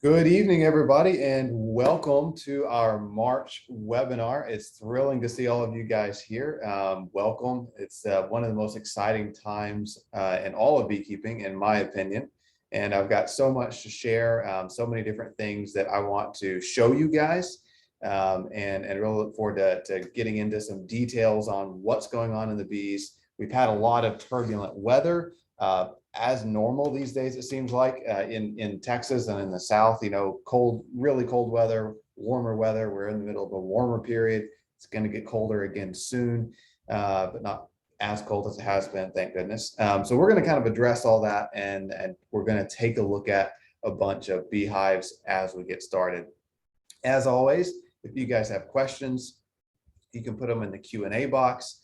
Good evening, everybody, and welcome to our March webinar. It's thrilling to see all of you guys here. Welcome. It's one of the most exciting times in all of beekeeping, in my opinion. And I've got so much to share, so many different things that I want to show you guys, and really look forward to getting into some details on what's going on in the bees. We've had a lot of turbulent weather. As normal these days, it seems like in Texas and in the South, cold, really cold weather, warmer weather. We're in the middle of a warmer period. It's going to get colder again soon, but not as cold as it has been, thank goodness. So we're going to kind of address all that, and we're going to take a look at a bunch of beehives as we get started. As always, if you guys have questions, you can put them in the Q&A box.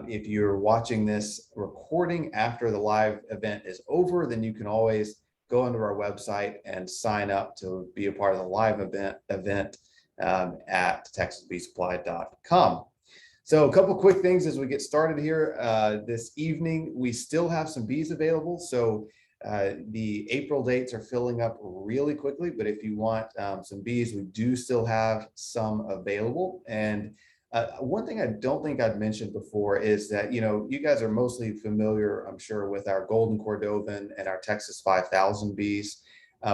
If you're watching this recording after the live event is over, then you can always go onto our website and sign up to be a part of the live event at texasbeesupply.com. So a couple quick things as we get started here. This evening, we still have some bees available. So the April dates are filling up really quickly, but if you want some bees, we do still have some available. And one thing I don't think I've mentioned before is that, you guys are mostly familiar, I'm sure, with our Golden Cordovan and our Texas 5000 bees.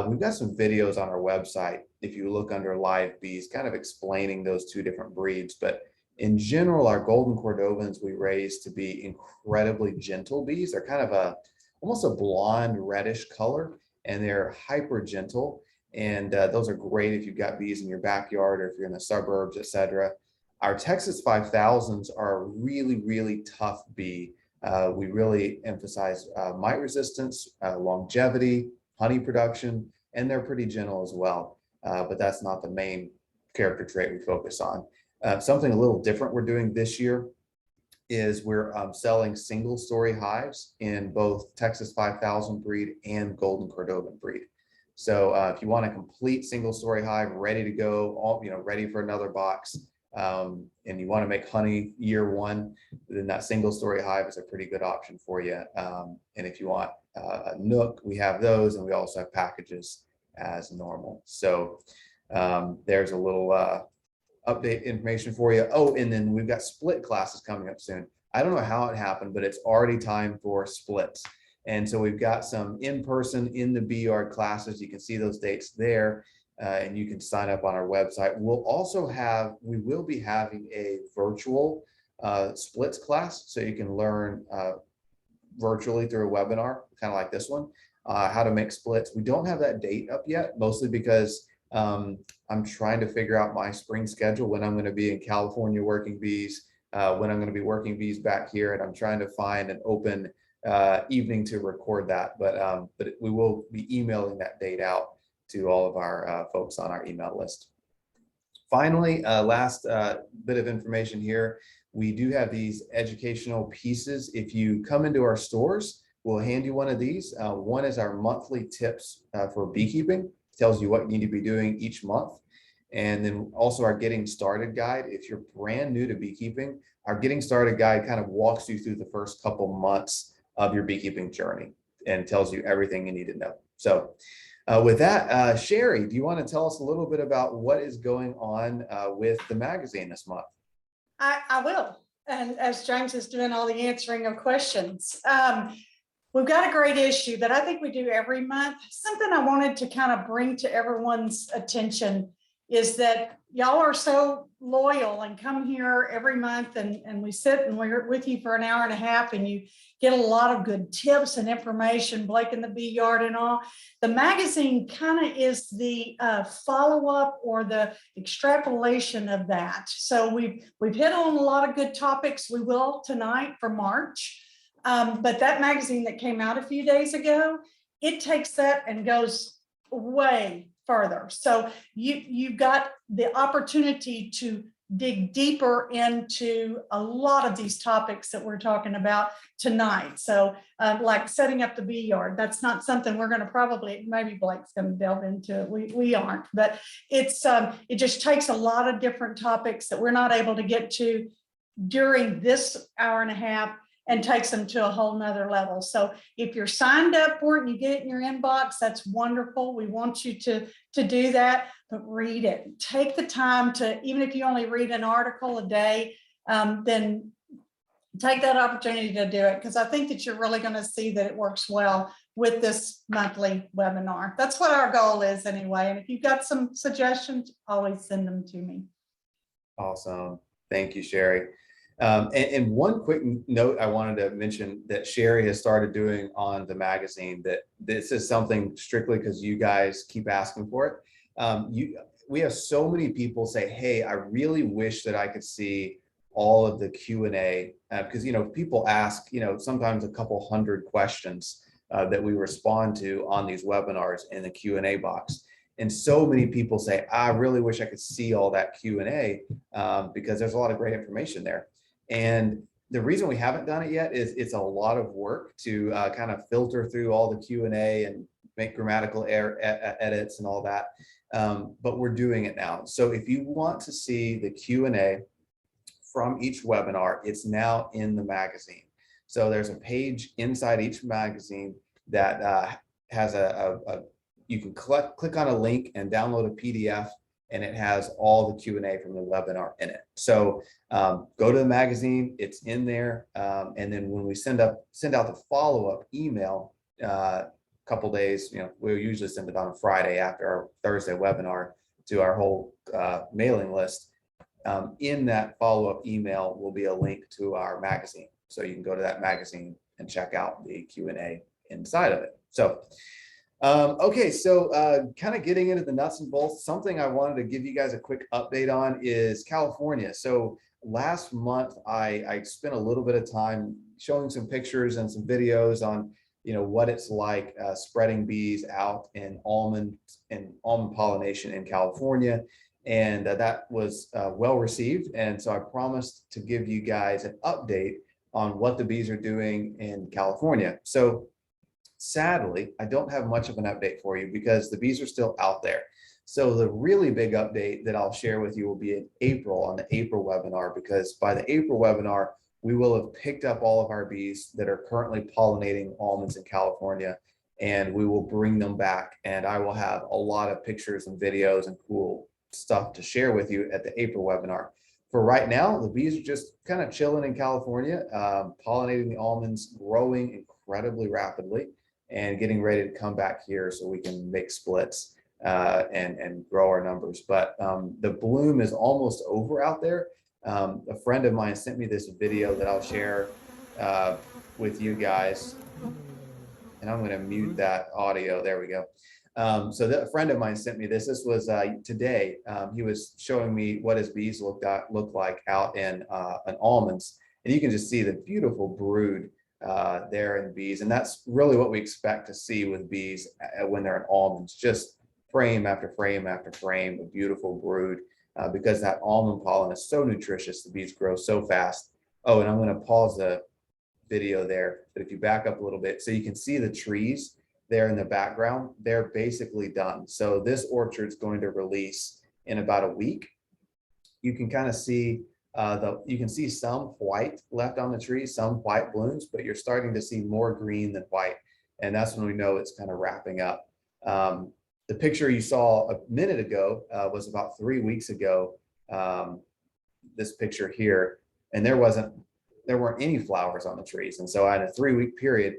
We've got some videos on our website, if you look under live bees, kind of explaining those two different breeds. But in general, our Golden Cordovans we raise to be incredibly gentle bees. They're kind of almost a blonde reddish color, and they're hyper gentle. And those are great if you've got bees in your backyard or if you're in the suburbs, etc. Our Texas 5000s are a really, really tough bee. We really emphasize mite resistance, longevity, honey production, and they're pretty gentle as well. But that's not the main character trait we focus on. Something a little different we're doing this year is we're selling single-story hives in both Texas 5000 breed and Golden Cordovan breed. So if you want a complete single-story hive ready to go, ready for another box, and you want to make honey year one, then that single story hive is a pretty good option for you. And if you want a nook, we have those, and we also have packages as normal. So there's a little update information for you. Oh, and then we've got split classes coming up soon. I don't know how it happened, but it's already time for splits. And so we've got some in-person in the bee yard classes. You can see those dates there. And you can sign up on our website. We will be having a virtual splits class, so you can learn virtually through a webinar, kind of like this one, how to make splits. We don't have that date up yet, mostly because I'm trying to figure out my spring schedule, when I'm going to be in California working bees, when I'm going to be working bees back here, and I'm trying to find an open evening to record that. But we will be emailing that date out to all of our folks on our email list. Finally, last bit of information here. We do have these educational pieces. If you come into our stores, we'll hand you one of these. One is our monthly tips for beekeeping. It tells you what you need to be doing each month. And then also our getting started guide. If you're brand new to beekeeping, our getting started guide kind of walks you through the first couple months of your beekeeping journey and tells you everything you need to know. So with that, Sherry, do you want to tell us a little bit about what is going on with the magazine this month? I will. And as James is doing all the answering of questions, we've got a great issue that I think we do every month. Something I wanted to kind of bring to everyone's attention is that y'all are so loyal and come here every month, and we sit and we're with you for an hour and a half, and you get a lot of good tips and information, Blake in the Bee Yard and all. The magazine kind of is the follow-up or the extrapolation of that. So we've hit on a lot of good topics. We will tonight for March, but that magazine that came out a few days ago, it takes that and goes way further. So you've got the opportunity to dig deeper into a lot of these topics that we're talking about tonight. So like setting up the bee yard, that's not something we're going to probably, maybe Blake's going to delve into it. We aren't, but it's it just takes a lot of different topics that we're not able to get to during this hour and a half. and takes them to a whole nother level. So if you're signed up for it and you get it in your inbox, that's wonderful. We want you to do that, but read it. Take the time to, even if you only read an article a day, then take that opportunity to do it, because I think that you're really going to see that it works well with this monthly webinar. That's what our goal is anyway. And if you've got some suggestions, always send them to me. Awesome. Thank you, Sherry. And one quick note I wanted to mention that Sherry has started doing on the magazine, that this is something strictly because you guys keep asking for it. We have so many people say, hey, I really wish that I could see all of the Q&A, because, you know, people ask, you know, sometimes a couple hundred questions that we respond to on these webinars in the Q&A box. And so many people say, I really wish I could see all that Q&A because there's a lot of great information there. And the reason we haven't done it yet is it's a lot of work to kind of filter through all the Q&A and make grammatical error edits and all that. But we're doing it now. So if you want to see the Q&A from each webinar, it's now in the magazine. So there's a page inside each magazine that has you can click on a link and download a PDF, and it has all the Q&A from the webinar in it. So go to the magazine, it's in there. And then when we send out the follow-up email, a couple days, you know, we'll usually send it on a Friday after our Thursday webinar to our whole mailing list. In that follow-up email will be a link to our magazine. So you can go to that magazine and check out the Q&A inside of it. So, okay, so kind of getting into the nuts and bolts, something I wanted to give you guys a quick update on is California. So last month, I spent a little bit of time showing some pictures and some videos on, you know, what it's like spreading bees out in almond pollination in California. And that was well received. And so I promised to give you guys an update on what the bees are doing in California. So sadly, I don't have much of an update for you because the bees are still out there. So the really big update that I'll share with you will be in April, on the April webinar, because by the April webinar, we will have picked up all of our bees that are currently pollinating almonds in California, and we will bring them back. And I will have a lot of pictures and videos and cool stuff to share with you at the April webinar. For right now, the bees are just kind of chilling in California, pollinating the almonds, growing incredibly rapidly, and getting ready to come back here so we can make splits and grow our numbers. But the bloom is almost over out there. A friend of mine sent me this video that I'll share with you guys. And I'm going to mute that audio. There we go. So a friend of mine sent me this. This was today. He was showing me what his bees look like out in almonds. And you can just see the beautiful brood there in bees. And that's really what we expect to see with bees when they're in almonds, just frame after frame after frame of beautiful brood, because that almond pollen is so nutritious. The bees grow so fast. Oh, and I'm going to pause the video there, but if you back up a little bit, so you can see the trees there in the background, they're basically done. So this orchard's going to release in about a week. You can kind of see you can see some white left on the tree, some white blooms, but you're starting to see more green than white. And that's when we know it's kind of wrapping up. The picture you saw a minute ago was about 3 weeks ago, this picture here, and there weren't any flowers on the trees. And so in a 3-week period,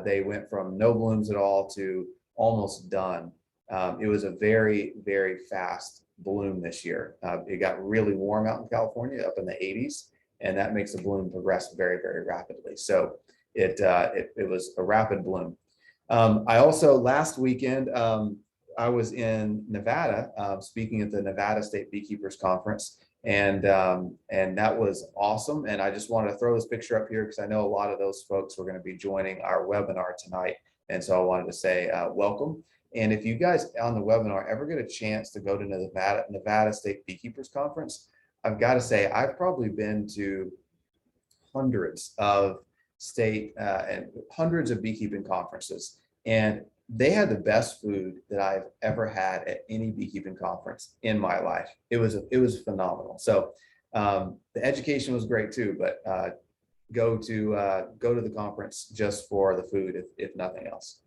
they went from no blooms at all to almost done. It was a very, very fast bloom this year. It got really warm out in California, up in the 80s, and that makes the bloom progress very, very rapidly. So it was a rapid bloom. I also, last weekend, I was in Nevada, speaking at the Nevada State Beekeepers Conference, and that was awesome. And I just wanted to throw this picture up here because I know a lot of those folks were going to be joining our webinar tonight. And so I wanted to say welcome. And if you guys on the webinar ever get a chance to go to Nevada State Beekeepers Conference, I've got to say I've probably been to hundreds of state and hundreds of beekeeping conferences, and they had the best food that I've ever had at any beekeeping conference in my life. It was phenomenal. So the education was great too, but go to the conference just for the food, if nothing else.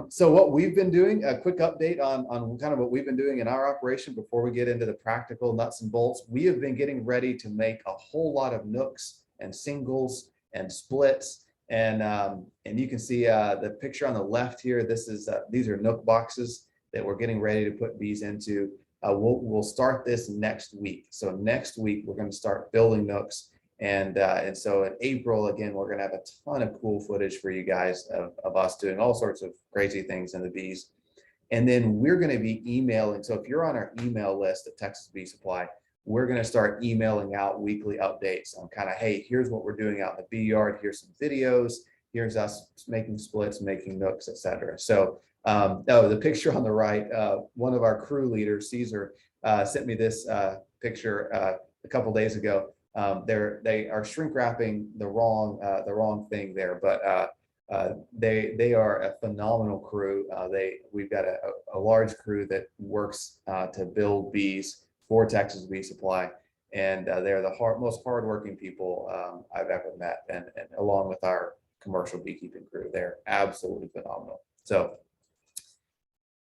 So what we've been doing, a quick update on kind of what we've been doing in our operation before we get into the practical nuts and bolts. We have been getting ready to make a whole lot of nooks and singles and splits. And you can see the picture on the left here. These are nook boxes that we're getting ready to put bees into. We'll start this next week. So next week, we're going to start building nooks. And so in April, again, we're going to have a ton of cool footage for you guys of us doing all sorts of crazy things in the bees. And then we're going to be emailing. So if you're on our email list at Texas Bee Supply, we're going to start emailing out weekly updates on kind of, hey, here's what we're doing out in the bee yard. Here's some videos. Here's us making splits, making nooks, etc. So the picture on the right, one of our crew leaders, Caesar, sent me this picture a couple days ago. They are shrink wrapping the wrong thing there, but they are a phenomenal crew. We've got a large crew that works to build bees for Texas Bee Supply, and they're the most hardworking people I've ever met, and along with our commercial beekeeping crew, they're absolutely phenomenal. So,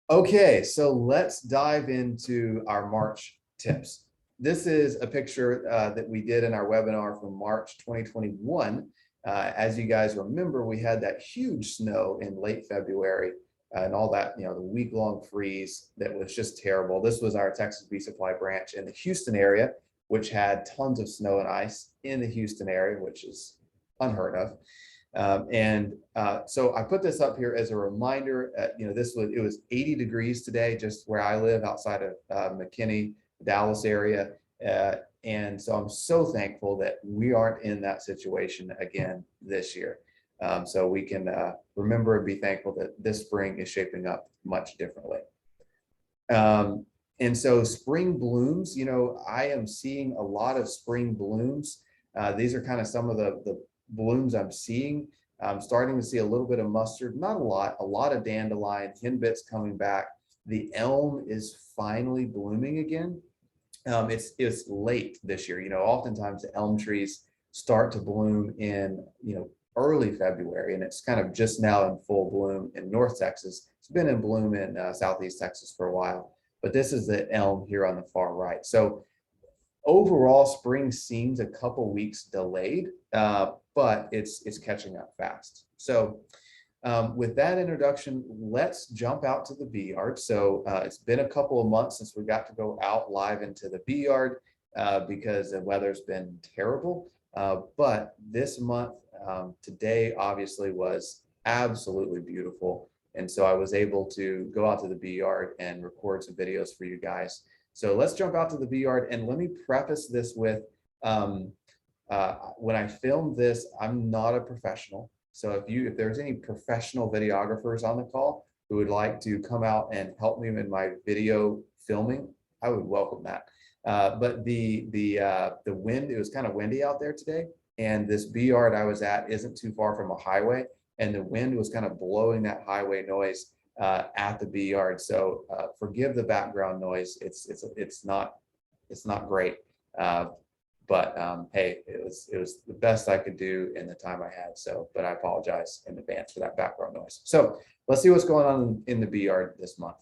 okay, so let's dive into our March tips. This is a picture that we did in our webinar from March 2021. As you guys remember, we had that huge snow in late February and all that, the week-long freeze that was just terrible. This was our Texas Bee Supply branch in the Houston area, which had tons of snow and ice in the Houston area, which is unheard of. So I put this up here as a reminder. It was 80 degrees today, just where I live outside of McKinney, Dallas area. And so I'm so thankful that we aren't in that situation again this year. So we can remember and be thankful that this spring is shaping up much differently. And so spring blooms, I am seeing a lot of spring blooms. These are kind of some of the blooms I'm seeing. I'm starting to see a little bit of mustard, not a lot of dandelion, henbits coming back. The elm is finally blooming again. It's late this year. Oftentimes the elm trees start to bloom in, early February, and it's kind of just now in full bloom in North Texas. It's been in bloom in Southeast Texas for a while, but this is the elm here on the far right. So overall, spring seems a couple weeks delayed, but it's catching up fast. So with that introduction, let's jump out to the bee yard. So it's been a couple of months since we got to go out live into the bee yard because the weather's been terrible. But this month, today obviously was absolutely beautiful. And so I was able to go out to the bee yard and record some videos for you guys. So let's jump out to the bee yard, and let me preface this with, when I filmed this, I'm not a professional. So if there's any professional videographers on the call who would like to come out and help me in my video filming, I would welcome that. But the wind, it was kind of windy out there today, and this bee yard I was at isn't too far from a highway, and the wind was kind of blowing that highway noise at the bee yard. So forgive the background noise. It's not great. But hey, it was the best I could do in the time I had. So, but I apologize in advance for that background noise. So let's see what's going on in the bee yard this month.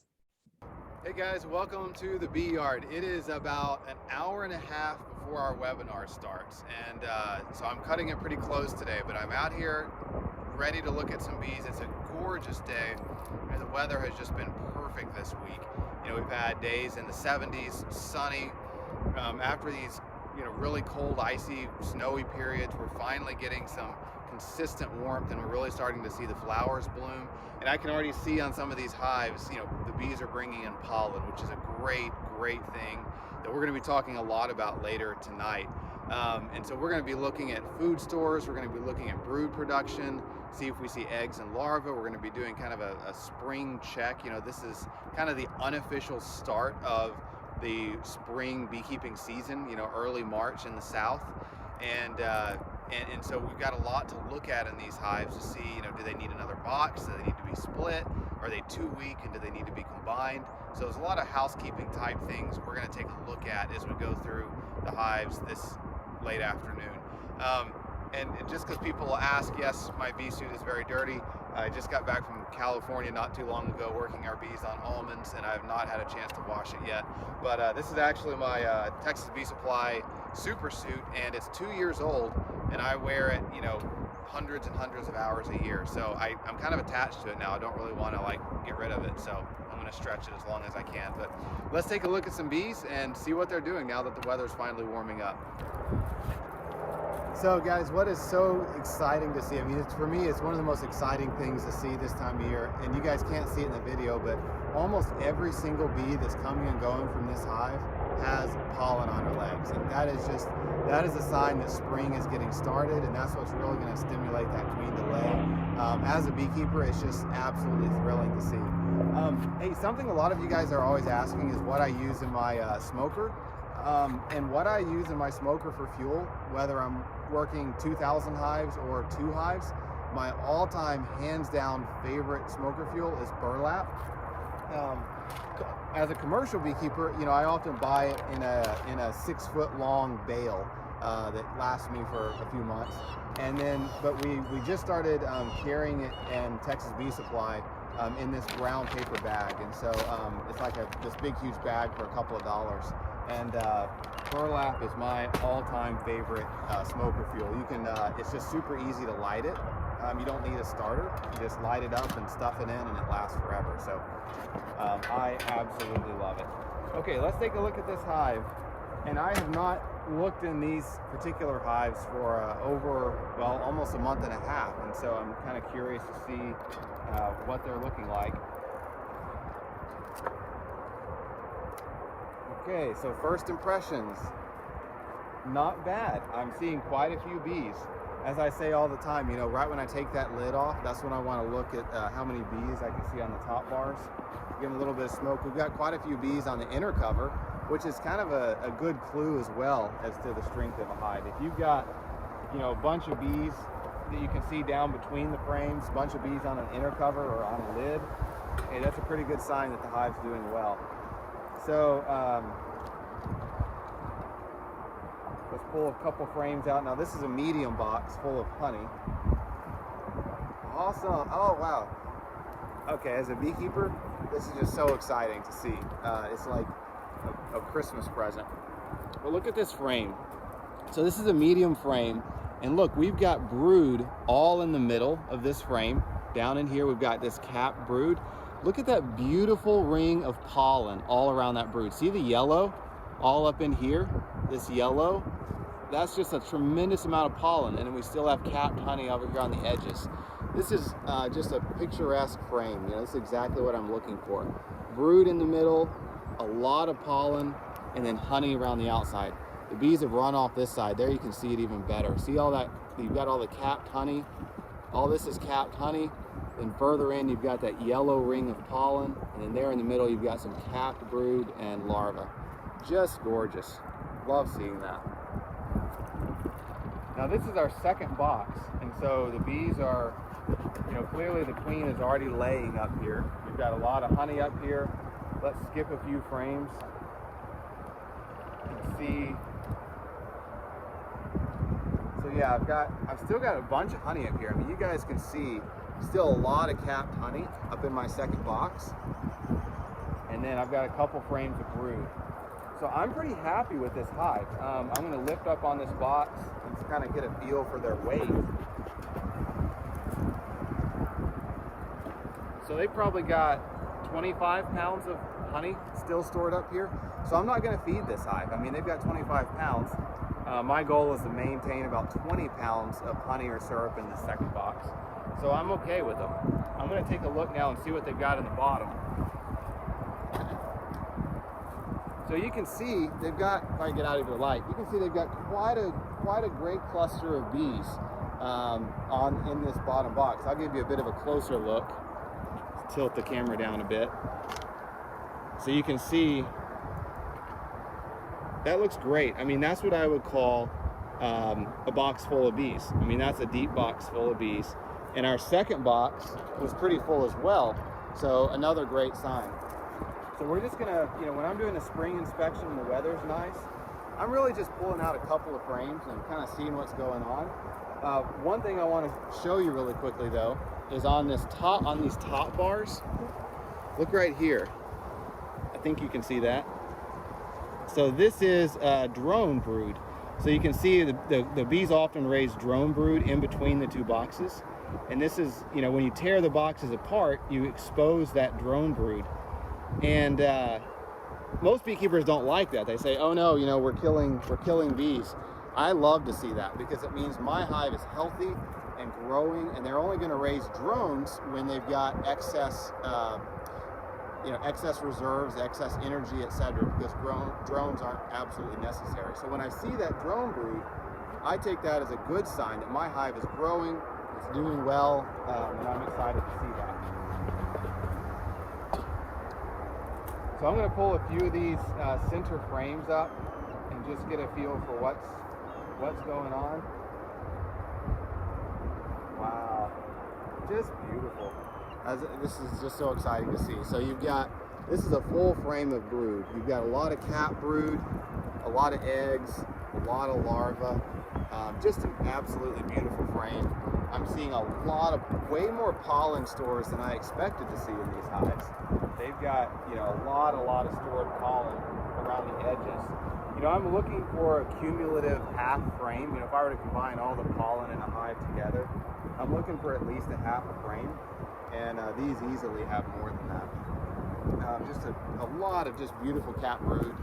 Hey guys, welcome to the bee yard. It is about an hour and a half before our webinar starts. And so I'm cutting it pretty close today, but I'm out here ready to look at some bees. It's a gorgeous day, and the weather has just been perfect this week. We've had days in the 70s, sunny. After these really cold, icy, snowy periods, we're finally getting some consistent warmth, and we're really starting to see the flowers bloom. And I can already see on some of these hives, the bees are bringing in pollen, which is a great thing that we're going to be talking a lot about later tonight. And so we're going to be looking at food stores, we're going to be looking at brood production, see if we see eggs and larvae. We're going to be doing kind of a spring check. This is kind of the unofficial start of the spring beekeeping season, early March in the South. And so we've got a lot to look at in these hives to see, do they need another box? Do they need to be split? Are they too weak, and do they need to be combined? So there's a lot of housekeeping type things we're going to take a look at as we go through the hives this late afternoon. And just because people will ask, yes, my bee suit is very dirty. I just got back from California not too long ago working our bees on almonds, and I have not had a chance to wash it yet. But this is actually my Texas Bee Supply super suit, and it's 2 years old, and I wear it, you know, hundreds and hundreds of hours a year. So I'm kind of attached to it now. I don't really want to like get rid of it. So I'm going to stretch it as long as I can. But let's take a look at some bees and see what they're doing now that the weather's finally warming up. So guys, what is so exciting to see? I mean, for me, it's one of the most exciting things to see this time of year. And you guys can't see it in the video, but almost every single bee that's coming and going from this hive has pollen on her legs. And that is a sign that spring is getting started, and that's what's really going to stimulate that queen to lay. As a beekeeper, it's just absolutely thrilling to see. Hey, something a lot of you guys are always asking is what I use in my smoker. And what I use in my smoker for fuel, whether I'm working 2,000 hives or 2 hives, my all-time hands down favorite smoker fuel is burlap. As a commercial beekeeper, you know, I often buy it in a 6-foot long bale that lasts me for a few months. And then, but we just started carrying it in Texas Bee Supply in this brown paper bag. And so it's like this big, huge bag for a couple of dollars. And burlap is my all-time favorite smoker fuel. You can, it's just super easy to light it. You don't need a starter. You just light it up and stuff it in, and it lasts forever. So I absolutely love it. Okay, let's take a look at this hive. And I have not looked in these particular hives for well, almost a month and a half. And so I'm kind of curious to see what they're looking like. Okay, so first impressions, not bad. I'm seeing quite a few bees. As I say all the time, you know, right when I take that lid off, that's when I want to look at how many bees I can see on the top bars. Give them a little bit of smoke. We've got quite a few bees on the inner cover, which is kind of a good clue as well as to the strength of a hive. If you've got, you know, a bunch of bees that you can see down between the frames, a bunch of bees on an inner cover or on a lid, hey, that's a pretty good sign that the hive's doing well. So let's pull a couple frames out. Now this is a medium box full of honey. Awesome. Oh wow. Okay, as a beekeeper, this is just so exciting to see. It's like a Christmas present. But look at this frame. So this is a medium frame, and look, we've got brood all in the middle of this frame. Down in here we've got this capped brood. Look at that beautiful ring of pollen all around that brood. See the yellow all up in here? This yellow? That's just a tremendous amount of pollen, and then we still have capped honey over here on the edges. This is just a picturesque frame. You know, this is exactly what I'm looking for. Brood in the middle, a lot of pollen, and then honey around the outside. The bees have run off this side. There you can see it even better. See all that? You've got all the capped honey. All this is capped honey. Then further in, you've got that yellow ring of pollen, and then there in the middle, you've got some capped brood and larvae. Just gorgeous. Love seeing that. Now this is our second box, and so the bees are, you know, clearly the queen is already laying up here. We've got a lot of honey up here. Let's skip a few frames and see. So yeah, I've still got a bunch of honey up here. I mean, you guys can see still a lot of capped honey up in my second box. And then I've got a couple frames of brood. So I'm pretty happy with this hive. I'm going to lift up on this box and just kind of get a feel for their weight. So they probably got 25 pounds of honey still stored up here. So I'm not going to feed this hive. I mean, they've got 25 pounds. My goal is to maintain about 20 pounds of honey or syrup in the second box. So I'm okay with them. I'm going to take a look now and see what they've got in the bottom. So you can see they've got, if I get out of the light, you can see they've got quite a great cluster of bees in this bottom box. I'll give you a bit of a closer look. Tilt the camera down a bit. So you can see that looks great. I mean, that's what I would call a box full of bees. I mean, that's a deep box full of bees. And our second box was pretty full as well. So another great sign. So we're just gonna, you know, when I'm doing a spring inspection and the weather's nice, I'm really just pulling out a couple of frames and kind of seeing what's going on. One thing I want to show you really quickly though is on these top bars. Look right here. I think you can see that. So this is a drone brood. So you can see the bees often raise drone brood in between the two boxes. And this is, you know, when you tear the boxes apart, you expose that drone brood. And most beekeepers don't like that. They say, oh no, you know, we're killing bees. I love to see that because it means my hive is healthy and growing, and they're only going to raise drones when they've got excess excess reserves, excess energy, etc., because drones aren't absolutely necessary. So when I see that drone brood, I take that as a good sign that my hive is growing, it's doing well, and I'm excited to see that. So I'm going to pull a few of these center frames up and just get a feel for what's going on. Wow, just beautiful. This is just so exciting to see. So this is a full frame of brood. You've got a lot of cap brood, a lot of eggs, a lot of larvae. Just an absolutely beautiful frame. I'm seeing way more pollen stores than I expected to see in these hives. They've got, you know, a lot of stored pollen around the edges. You know, I'm looking for a cumulative half frame. You know, if I were to combine all the pollen in a hive together, I'm looking for at least a half a frame. And these easily have more than that. Just a lot of just beautiful cap brood.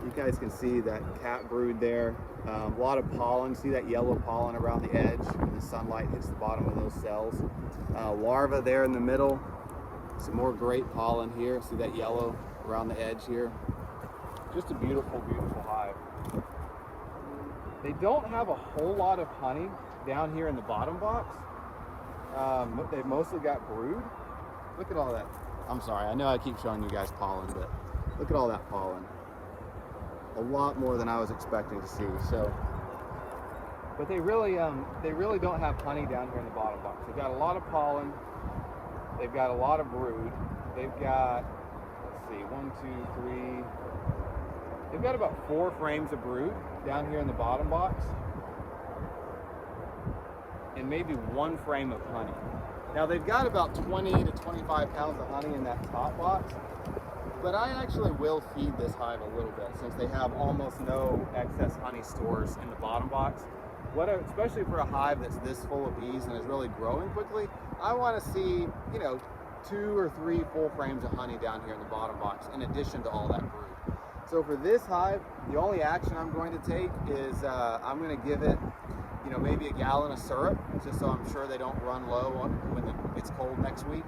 You guys can see that cap brood there. A lot of pollen. See that yellow pollen around the edge when the sunlight hits the bottom of those cells. Larva there in the middle. Some more great pollen here. See that yellow around the edge here. Just a beautiful, beautiful hive. They don't have a whole lot of honey down here in the bottom box. They've mostly got brood. Look at all that. I'm sorry, I know I keep showing you guys pollen, but look at all that pollen. A lot more than I was expecting to see. So, but they really don't have honey down here in the bottom box. They've got a lot of pollen. They've got a lot of brood. They've got, let's see, 1, 2, 3. They've got about 4 frames of brood down here in the bottom box, and maybe 1 frame of honey. Now they've got about 20 to 25 pounds of honey in that top box, but I actually will feed this hive a little bit since they have almost no excess honey stores in the bottom box. Especially for a hive that's this full of bees and is really growing quickly, I want to see, you know, 2 or 3 full frames of honey down here in the bottom box in addition to all that brood. So for this hive, the only action I'm going to take is I'm going to give it, you know, maybe a gallon of syrup, just so I'm sure they don't run low when it's cold next week,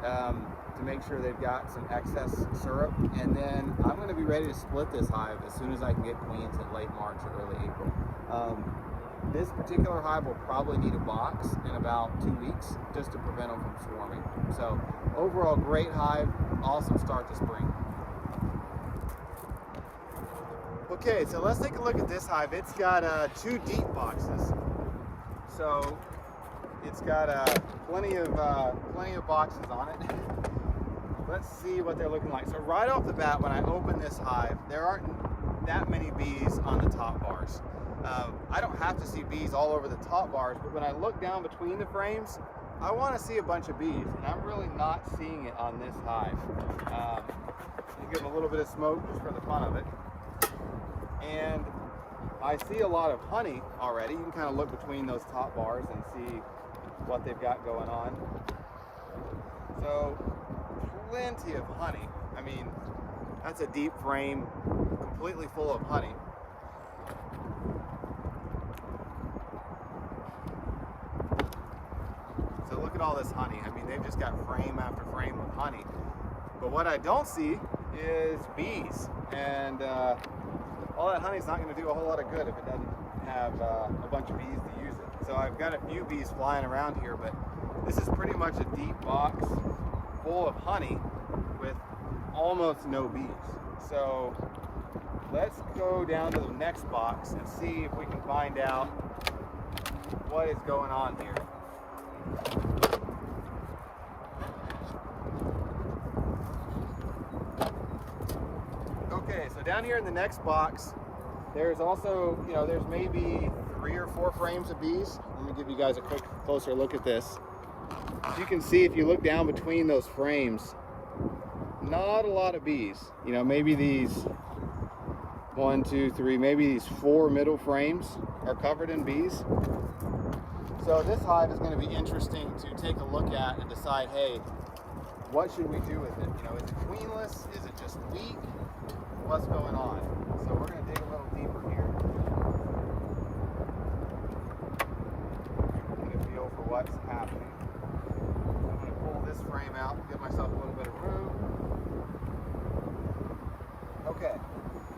to make sure they've got some excess syrup. And then I'm going to be ready to split this hive as soon as I can get queens in late March or early April. This particular hive will probably need a box in about 2 weeks just to prevent them from swarming. So overall, great hive, awesome start to spring. Okay, so let's take a look at this hive. It's got 2 deep boxes. So it's got plenty of boxes on it. Let's see what they're looking like. So right off the bat, when I open this hive, there aren't that many bees on the top bars. I don't have to see bees all over the top bars, but when I look down between the frames, I want to see a bunch of bees, and I'm really not seeing it on this hive. I'll give them a little bit of smoke just for the fun of it. And I see a lot of honey already. You can kind of look between those top bars and see what they've got going on. So plenty of honey. I mean, that's a deep frame completely full of honey. So look at all this honey. I mean, they've just got frame after frame of honey. But what I don't see is bees. And all that honey's not going to do a whole lot of good if it doesn't have a bunch of bees to use it. So I've got a few bees flying around here, but this is pretty much a deep box full of honey with almost no bees. So let's go down to the next box and see if we can find out what is going on here. Okay, so down here in the next box, There's also, there's maybe 3 or 4 frames of bees. Let me give you guys a quick closer look at this. As you can see, if you look down between those frames, not a lot of bees. Maybe these 1, 2, 3, maybe these 4 middle frames are covered in bees. So this hive is going to be interesting to take a look at and decide, hey, what should we do with it? Is it queenless? Is it just weak? What's going on? So we're going to dig a little deeper here. Get a feel for what's happening. I'm going to pull this frame out, give myself a little bit of room. Okay,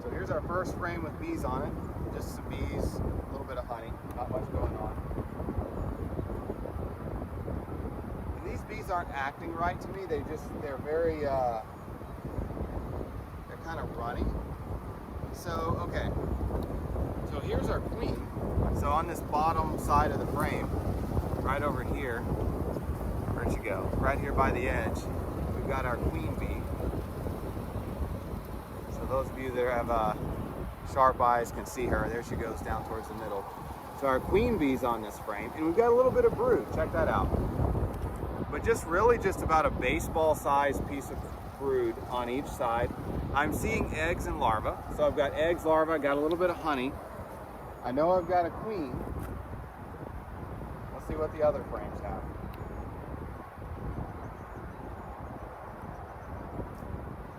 so here's our first frame with bees on it. Just some bees, a little bit of honey, not much going on. And these bees aren't acting right to me. They're very, they're kind of running. So, okay, so here's our queen. So on this bottom side of the frame, right over here, where'd she go? Right here by the edge, we've got our queen bee. So those of you that have sharp eyes can see her. There she goes down towards the middle. So our queen bee's on this frame, and we've got a little bit of brood. Check that out. But just about a baseball-sized piece of brood on each side. I'm seeing eggs and larvae. So I've got eggs, larvae, got a little bit of honey. I know I've got a queen. Let's see what the other frames have.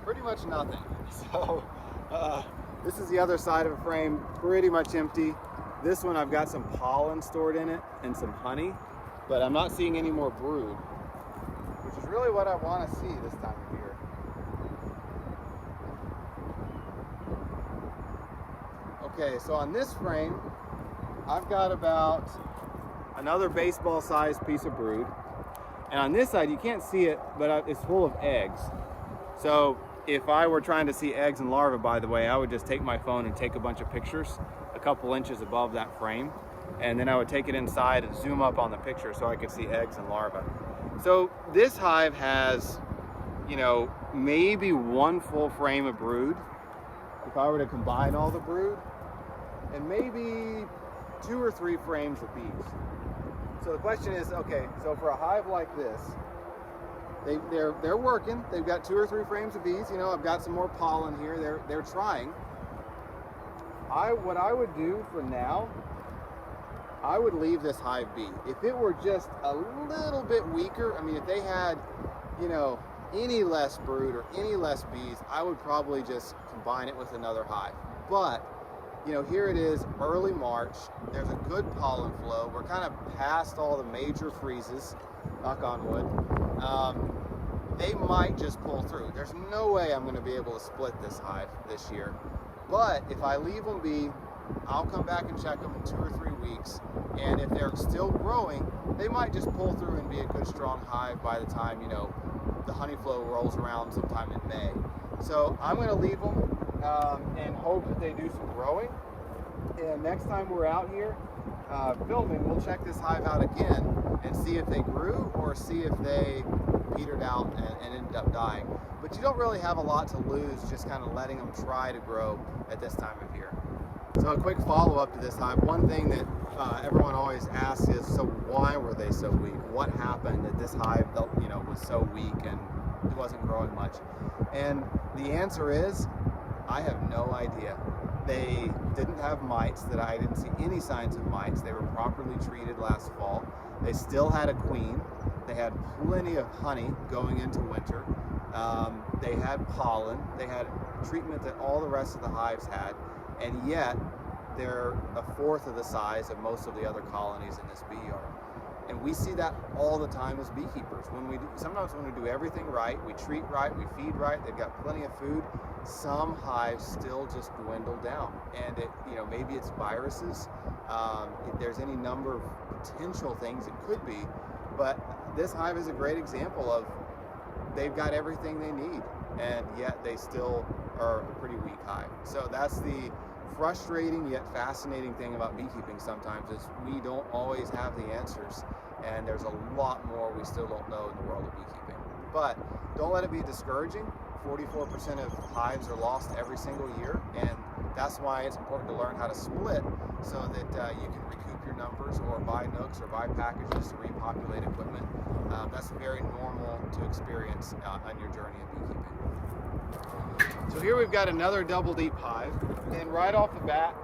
Pretty much nothing. So this is the other side of a frame, pretty much empty. This one I've got some pollen stored in it and some honey, but I'm not seeing any more brood, which is really what I want to see this time of year. Okay, so on this frame, I've got about another baseball-sized piece of brood. And on this side, you can't see it, but it's full of eggs. So if I were trying to see eggs and larvae, by the way, I would just take my phone and take a bunch of pictures a couple inches above that frame. And then I would take it inside and zoom up on the picture so I could see eggs and larvae. So this hive has, maybe 1 full frame of brood, if I were to combine all the brood, and maybe 2 or 3 frames of bees. So the question is, okay, so for a hive like this, they're working. They've got 2 or 3 frames of bees. I've got some more pollen here. They're trying. What I would do for now, I would leave this hive be. If it were just a little bit weaker, if they had, any less brood or any less bees, I would probably just combine it with another hive. But here it is, early March. There's a good pollen flow. We're kind of past all the major freezes, knock on wood. They might just pull through. There's no way I'm going to be able to split this hive this year. But if I leave them be, I'll come back and check them in 2 or 3 weeks. And if they're still growing, they might just pull through and be a good strong hive by the time, the honey flow rolls around sometime in May. So I'm going to leave them and hope that they do some growing. And next time we're out here filming, we'll check this hive out again and see if they grew or see if they petered out and ended up dying. But you don't really have a lot to lose just kind of letting them try to grow at this time of year. So a quick follow-up to this hive. One thing that everyone always asks is, so why were they so weak? What happened that this hive, was so weak and it wasn't growing much? And the answer is, I have no idea. They didn't have mites. I didn't see any signs of mites. They were properly treated last fall. They still had a queen. They had plenty of honey going into winter. They had pollen. They had treatment that all the rest of the hives had. And yet, they're a 1/4 of the size of most of the other colonies in this bee yard. And we see that all the time as beekeepers. Sometimes when we do everything right, we treat right, we feed right, they've got plenty of food, some hives still just dwindle down. And maybe it's viruses, if there's any number of potential things it could be, but this hive is a great example of they've got everything they need, and yet they still are a pretty weak hive. So that's the frustrating yet fascinating thing about beekeeping sometimes, is we don't always have the answers, and there's a lot more we still don't know in the world of beekeeping. But don't let it be discouraging. 44% of hives are lost every single year, and That's why it's important to learn how to split so that you can recoup your numbers or buy nooks or buy packages to repopulate equipment. That's very normal to experience on your journey in beekeeping. So here we've got another double deep hive, and right off the bat,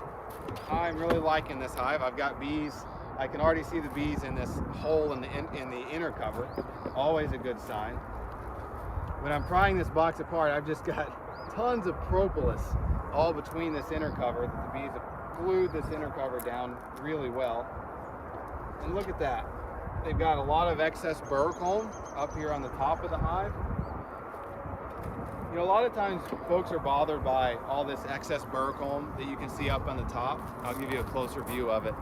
I'm really liking this hive. I've got bees. I can already see the bees in this hole in the inner cover. Always a good sign. When I'm prying this box apart, I've just got tons of propolis all between this inner cover. The bees have glued this inner cover down really well. And look at that. They've got a lot of excess burr comb up here on the top of the hive. You know, a lot of times folks are bothered by all this excess burr comb that you can see up on the top. I'll give you a closer view of it.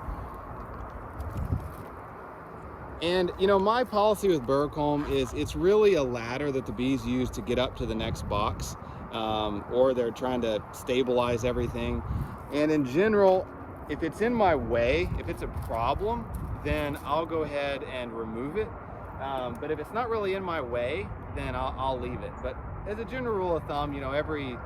And you know, my policy with burr comb is it's really a ladder that the bees use to get up to the next box, or they're trying to stabilize everything. And in general, if it's in my way, if it's a problem, then I'll go ahead and remove it. But if it's not really in my way, then I'll leave it. But as a general rule of thumb, you know, every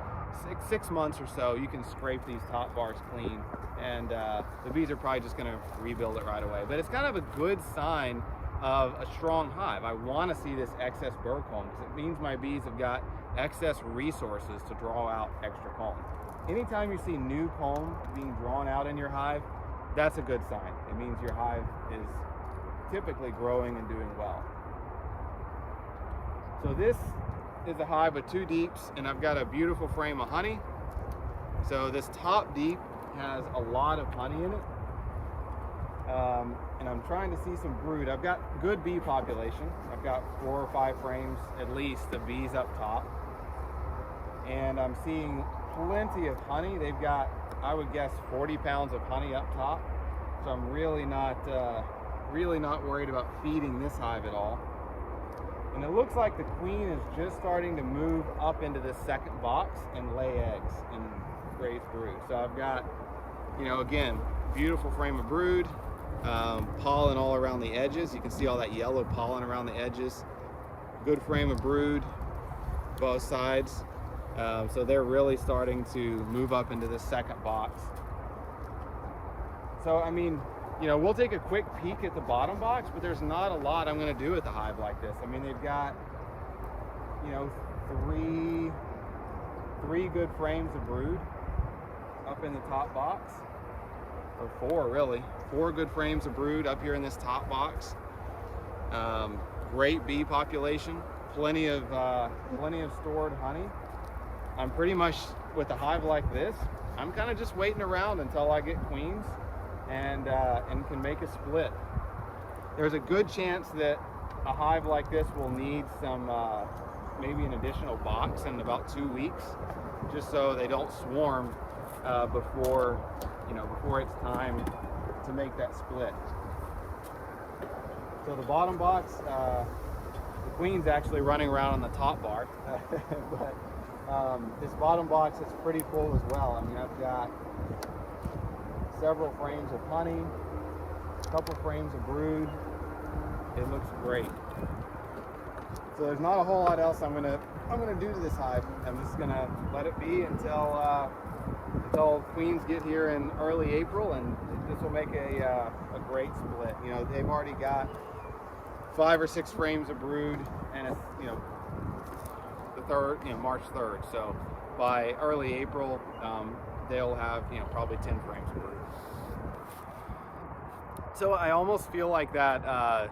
six months or so, you can scrape these top bars clean, and the bees are probably just going to rebuild it right away. But it's kind of a good sign of a strong hive. I want to see this excess burr comb because it means my bees have got excess resources to draw out extra comb. Anytime you see new comb being drawn out in your hive, that's a good sign. It means your hive is typically growing and doing well. So this is a hive with 2 deeps, and I've got a beautiful frame of honey. So this top deep has a lot of honey in it, and I'm trying to see some brood. I've got good bee population. I've got 4 or 5 frames at least of bees up top, and I'm seeing plenty of honey. They've got, I would guess, 40 pounds of honey up top, so I'm really not worried about feeding this hive at all. And it looks like the queen is just starting to move up into this second box and lay eggs and raise brood. So I've got, you know, again, beautiful frame of brood, pollen all around the edges. You can see all that yellow pollen around the edges. Good frame of brood, both sides. So they're really starting to move up into this second box. So, I mean, you know, we'll take a quick peek at the bottom box, but there's not a lot I'm going to do with the hive like this. I mean, they've got, you know, three good frames of brood up in the top box, or 4 really. 4 good frames of brood up here in this top box. Great bee population, plenty of stored honey. I'm pretty much, with a hive like this, I'm kind of just waiting around until I get queens and can make a split. There's a good chance that a hive like this will need some maybe an additional box in about 2 weeks, just so they don't swarm before it's time to make that split. So the bottom box, the queen's actually running around on the top bar, but this bottom box is pretty full as well. I mean, I've got several frames of honey, a couple frames of brood. It looks great. So there's not a whole lot else I'm gonna do to this hive. I'm just gonna let it be until queens get here in early April, and this will make a great split. You know, they've already got 5 or 6 frames of brood, and it's, you know, the third, you know, March 3rd. So by early April, they'll have, you know, probably 10 frames of brood. So I almost feel like that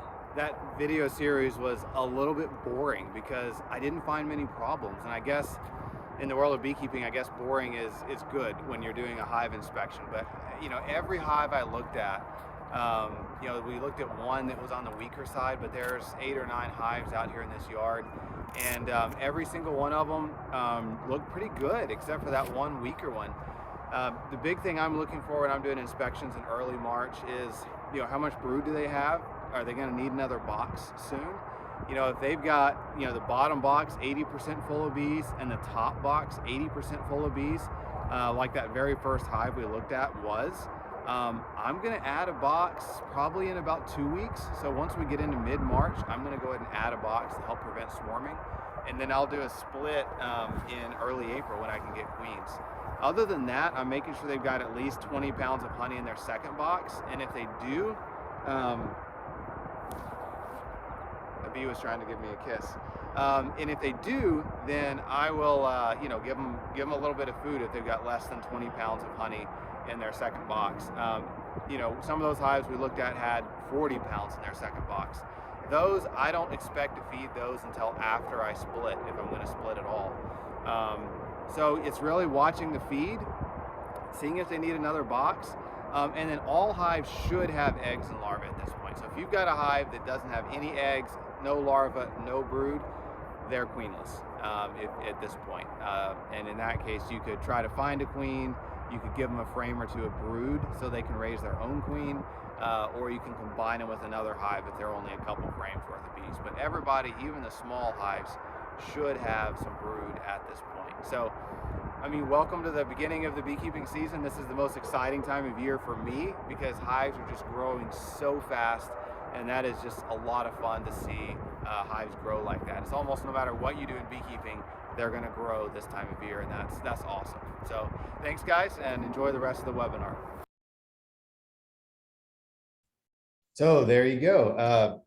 video series was a little bit boring because I didn't find many problems. And I guess in the world of beekeeping, I guess boring is good when you're doing a hive inspection. But, you know, every hive I looked at, you know, we looked at one that was on the weaker side, but there's 8 or 9 hives out here in this yard. And every single one of them looked pretty good, except for that one weaker one. The big thing I'm looking for when I'm doing inspections in early March is, you know, how much brood do they have? Are they going to need another box soon? You know, if they've got, you know, the bottom box 80% full of bees and the top box 80% full of bees, like that very first hive we looked at was, I'm going to add a box probably in about 2 weeks. So once we get into mid-March, I'm going to go ahead and add a box to help prevent swarming. And then I'll do a split in early April when I can get queens. Other than that, I'm making sure they've got at least 20 pounds of honey in their second box. And if they do, a bee was trying to give me a kiss. And if they do, then I will, you know, give them a little bit of food if they've got less than 20 pounds of honey in their second box. You know, some of those hives we looked at had 40 pounds in their second box. Those, I don't expect to feed those until after I split, if I'm going to split at all. So it's really watching the feed, seeing if they need another box. And then all hives should have eggs and larvae at this point. So if you've got a hive that doesn't have any eggs, no larvae, no brood, they're queenless at this point. And in that case, you could try to find a queen. You could give them a frame or two of brood so they can raise their own queen, or you can combine them with another hive if they're only a couple frames worth of bees. But everybody, even the small hives, should have some brood at this point. So, I mean, welcome to the beginning of the beekeeping season. This is the most exciting time of year for me because hives are just growing so fast, and that is just a lot of fun to see hives grow like that. It's almost no matter what you do in beekeeping, they're going to grow this time of year, and that's awesome. So thanks, guys, and enjoy the rest of the webinar. So there you go.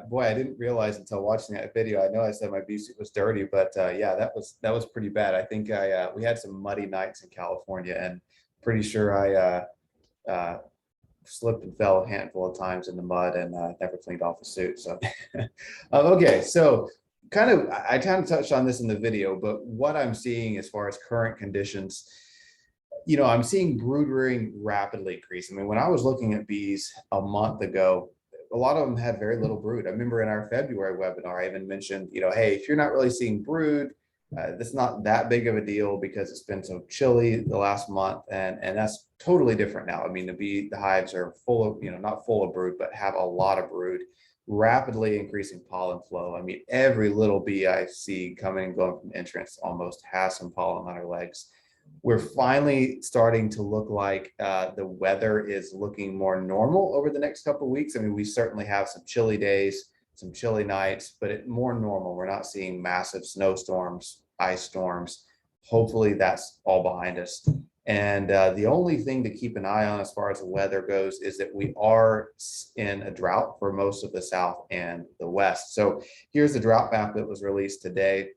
Boy, I didn't realize until watching that video. I know I said my bee suit was dirty, but yeah, that was pretty bad. I think we had some muddy nights in California, and pretty sure I slipped and fell a handful of times in the mud and never cleaned off the suit. So okay, so I kind of touched on this in the video, but what I'm seeing as far as current conditions, you know, I'm seeing brood rearing rapidly increase. I mean, when I was looking at bees a month ago, a lot of them had very little brood. I remember in our February webinar, I even mentioned, you know, hey, if you're not really seeing brood, that's not that big of a deal because it's been so chilly the last month, and that's totally different now. I mean, the hives are full of, you know, not full of brood, but have a lot of brood, rapidly increasing pollen flow. I mean, every little bee I see coming and going from entrance almost has some pollen on her legs. We're finally starting to look like the weather is looking more normal over the next couple of weeks. I mean, we certainly have some chilly days, some chilly nights, but it's more normal. We're not seeing massive snowstorms, ice storms. Hopefully that's all behind us. And the only thing to keep an eye on as far as the weather goes is that we are in a drought for most of the South and the West. So here's the drought map that was released today.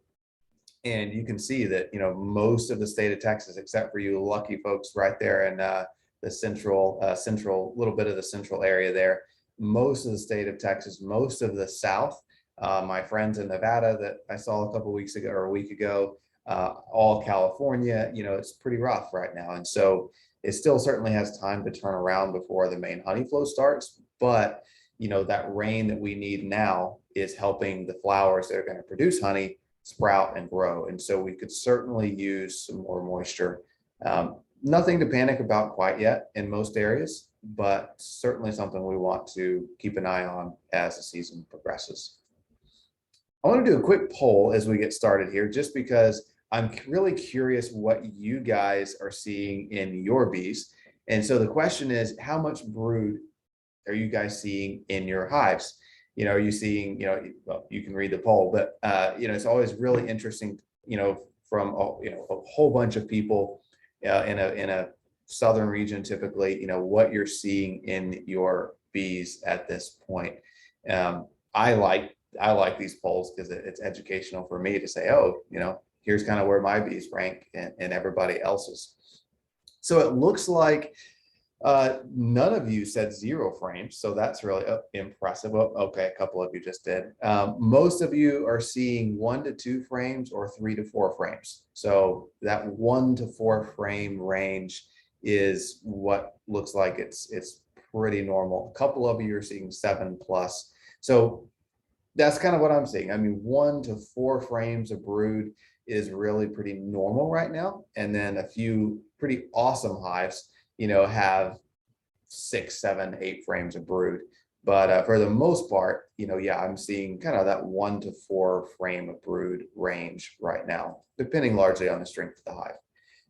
And you can see that, you know, most of the state of Texas, except for you lucky folks right there in the central, little bit of the central area there, most of the state of Texas, most of the South, my friends in Nevada that I saw a couple of weeks ago or a week ago, all California, you know, it's pretty rough right now. And so it still certainly has time to turn around before the main honey flow starts. But, you know, that rain that we need now is helping the flowers that are going to produce honey sprout and grow. And so we could certainly use some more moisture. Nothing to panic about quite yet in most areas, but certainly something we want to keep an eye on as the season progresses. I want to do a quick poll as we get started here, just because I'm really curious what you guys are seeing in your bees. And so the question is, how much brood are you guys seeing in your hives? You know, are you seeing, you know, well, you can read the poll, but, you know, it's always really interesting, you know, from, you know, a whole bunch of people in a southern region, typically, you know, what you're seeing in your bees at this point. I like these polls because it's educational for me to say, oh, you know, here's kind of where my bees rank and everybody else's. So it looks like none of you said 0 frames, so that's really impressive. Oh, okay, a couple of you just did. Most of you are seeing 1 to 2 frames or 3 to 4 frames. So that 1 to 4 frame range is what looks like it's pretty normal. A couple of you are seeing 7 plus. So that's kind of what I'm seeing. I mean, 1 to 4 frames of brood is really pretty normal right now. And then a few pretty awesome hives, you know, have 6, 7, 8 frames of brood. But for the most part, you know, yeah, I'm seeing kind of that 1 to 4 frame of brood range right now, depending largely on the strength of the hive.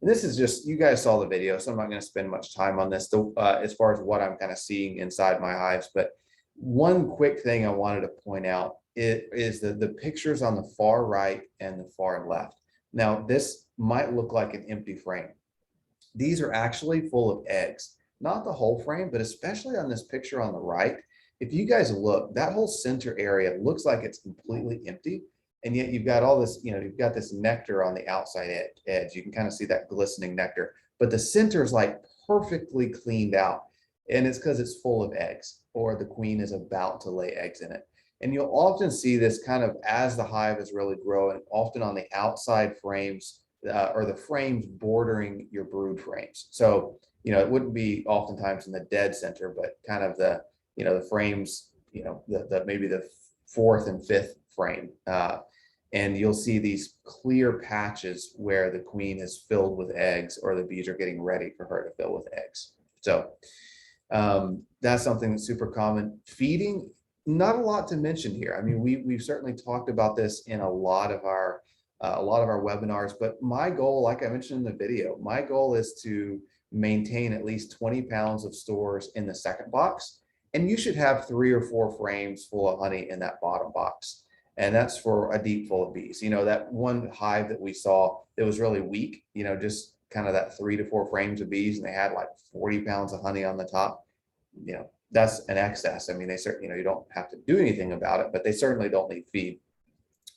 And this is just, you guys saw the video, so I'm not going to spend much time on this as far as what I'm kind of seeing inside my hives. But one quick thing I wanted to point out is the pictures on the far right and the far left. Now, this might look like an empty frame, these are actually full of eggs, not the whole frame, but especially on this picture on the right. If you guys look, that whole center area looks like it's completely empty. And yet you've got all this, you've got this nectar on the outside edge. You can kind of see that glistening nectar, but the center is like perfectly cleaned out. And it's because it's full of eggs, or the queen is about to lay eggs in it. And you'll often see this kind of as the hive is really growing, often on the outside frames or the frames bordering your brood frames. So, it wouldn't be oftentimes in the dead center, but kind of the frames, the maybe the fourth and fifth frame. And you'll see these clear patches where the queen is filled with eggs, or the bees are getting ready for her to fill with eggs. So that's something that's super common. Feeding, not a lot to mention here. I mean, we've certainly talked about this in a lot of our webinars, but my goal, like I mentioned in the video, my goal is to maintain at least 20 pounds of stores in the second box. And you should have 3 or 4 frames full of honey in that bottom box. And that's for a deep full of bees. That one hive that we saw that was really weak, just kind of that 3 to 4 frames of bees, and they had like 40 pounds of honey on the top. That's an excess. I mean, they certainly, you don't have to do anything about it, but they certainly don't need feed.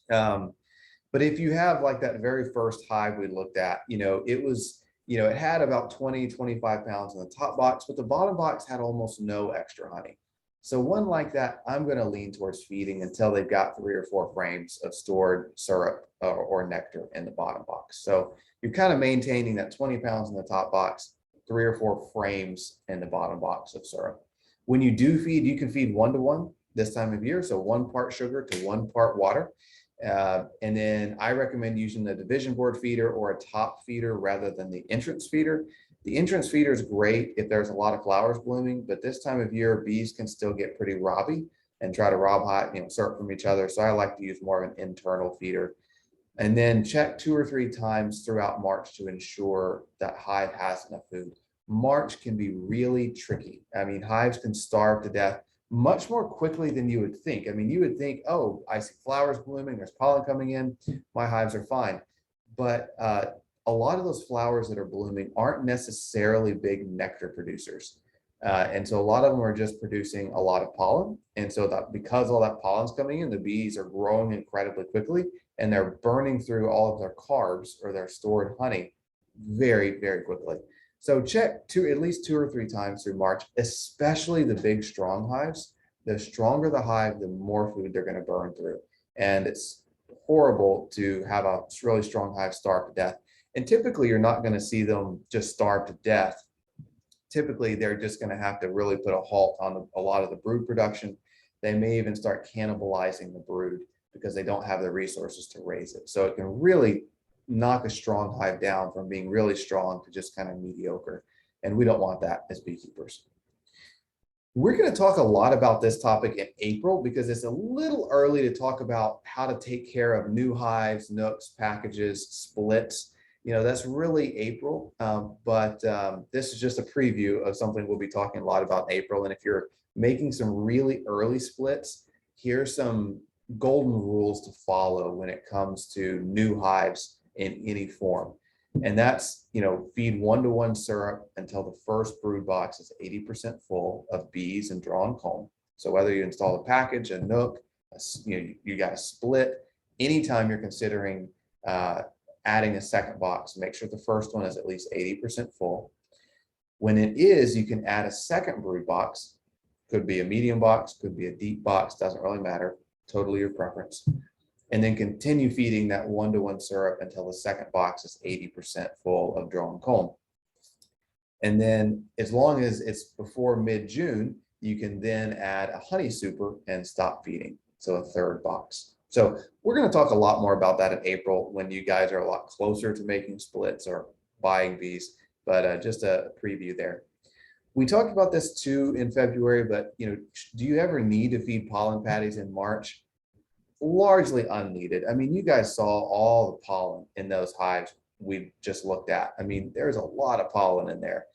But if you have like that very first hive we looked at, it had about 20, 25 pounds in the top box, but the bottom box had almost no extra honey. So one like that, I'm going to lean towards feeding until they've got 3 or 4 frames of stored syrup or nectar in the bottom box. So you're kind of maintaining that 20 pounds in the top box, 3 or 4 frames in the bottom box of syrup. When you do feed, you can feed 1-to-1 this time of year. So 1 part sugar to 1 part water. And then I recommend using the division board feeder or a top feeder rather than the entrance feeder. The entrance feeder is great if there's a lot of flowers blooming, but this time of year, bees can still get pretty robby and try to rob syrup from each other. So I like to use more of an internal feeder. And then check 2 or 3 times throughout March to ensure that hive has enough food. March can be really tricky. I mean, hives can starve to death much more quickly than you would think. I mean, you would think, oh, I see flowers blooming, there's pollen coming in, my hives are fine. But a lot of those flowers that are blooming aren't necessarily big nectar producers. And so a lot of them are just producing a lot of pollen. And so that because all that pollen's coming in, the bees are growing incredibly quickly, and they're burning through all of their carbs or their stored honey very, very quickly. So check at least 2 or 3 times through March, especially the big strong hives. The stronger the hive, the more food they're going to burn through. And it's horrible to have a really strong hive starve to death. And typically you're not going to see them just starve to death. Typically they're just going to have to really put a halt on a lot of the brood production. They may even start cannibalizing the brood because they don't have the resources to raise it. So it can really knock a strong hive down from being really strong to just kind of mediocre. And we don't want that as beekeepers. We're going to talk a lot about this topic in April because it's a little early to talk about how to take care of new hives, nooks, packages, splits. That's really April, but this is just a preview of something we'll be talking a lot about in April. And if you're making some really early splits, here's some golden rules to follow when it comes to new hives in any form. And that's, feed 1-to-1 syrup until the first brood box is 80% full of bees and drawn comb. So whether you install a package, a nook, you got a split, anytime you're considering adding a second box, make sure the first one is at least 80% full. When it is, you can add a second brood box. Could be a medium box, could be a deep box, doesn't really matter, totally your preference. And then continue feeding that 1-to-1 syrup until the second box is 80% full of drawn comb. And then as long as it's before mid-June, you can then add a honey super and stop feeding. So a third box. So we're going to talk a lot more about that in April when you guys are a lot closer to making splits or buying bees, but just a preview there. We talked about this too in February, but do you ever need to feed pollen patties in March? Largely unneeded. I mean, you guys saw all the pollen in those hives we just looked at. I mean, there's a lot of pollen in there.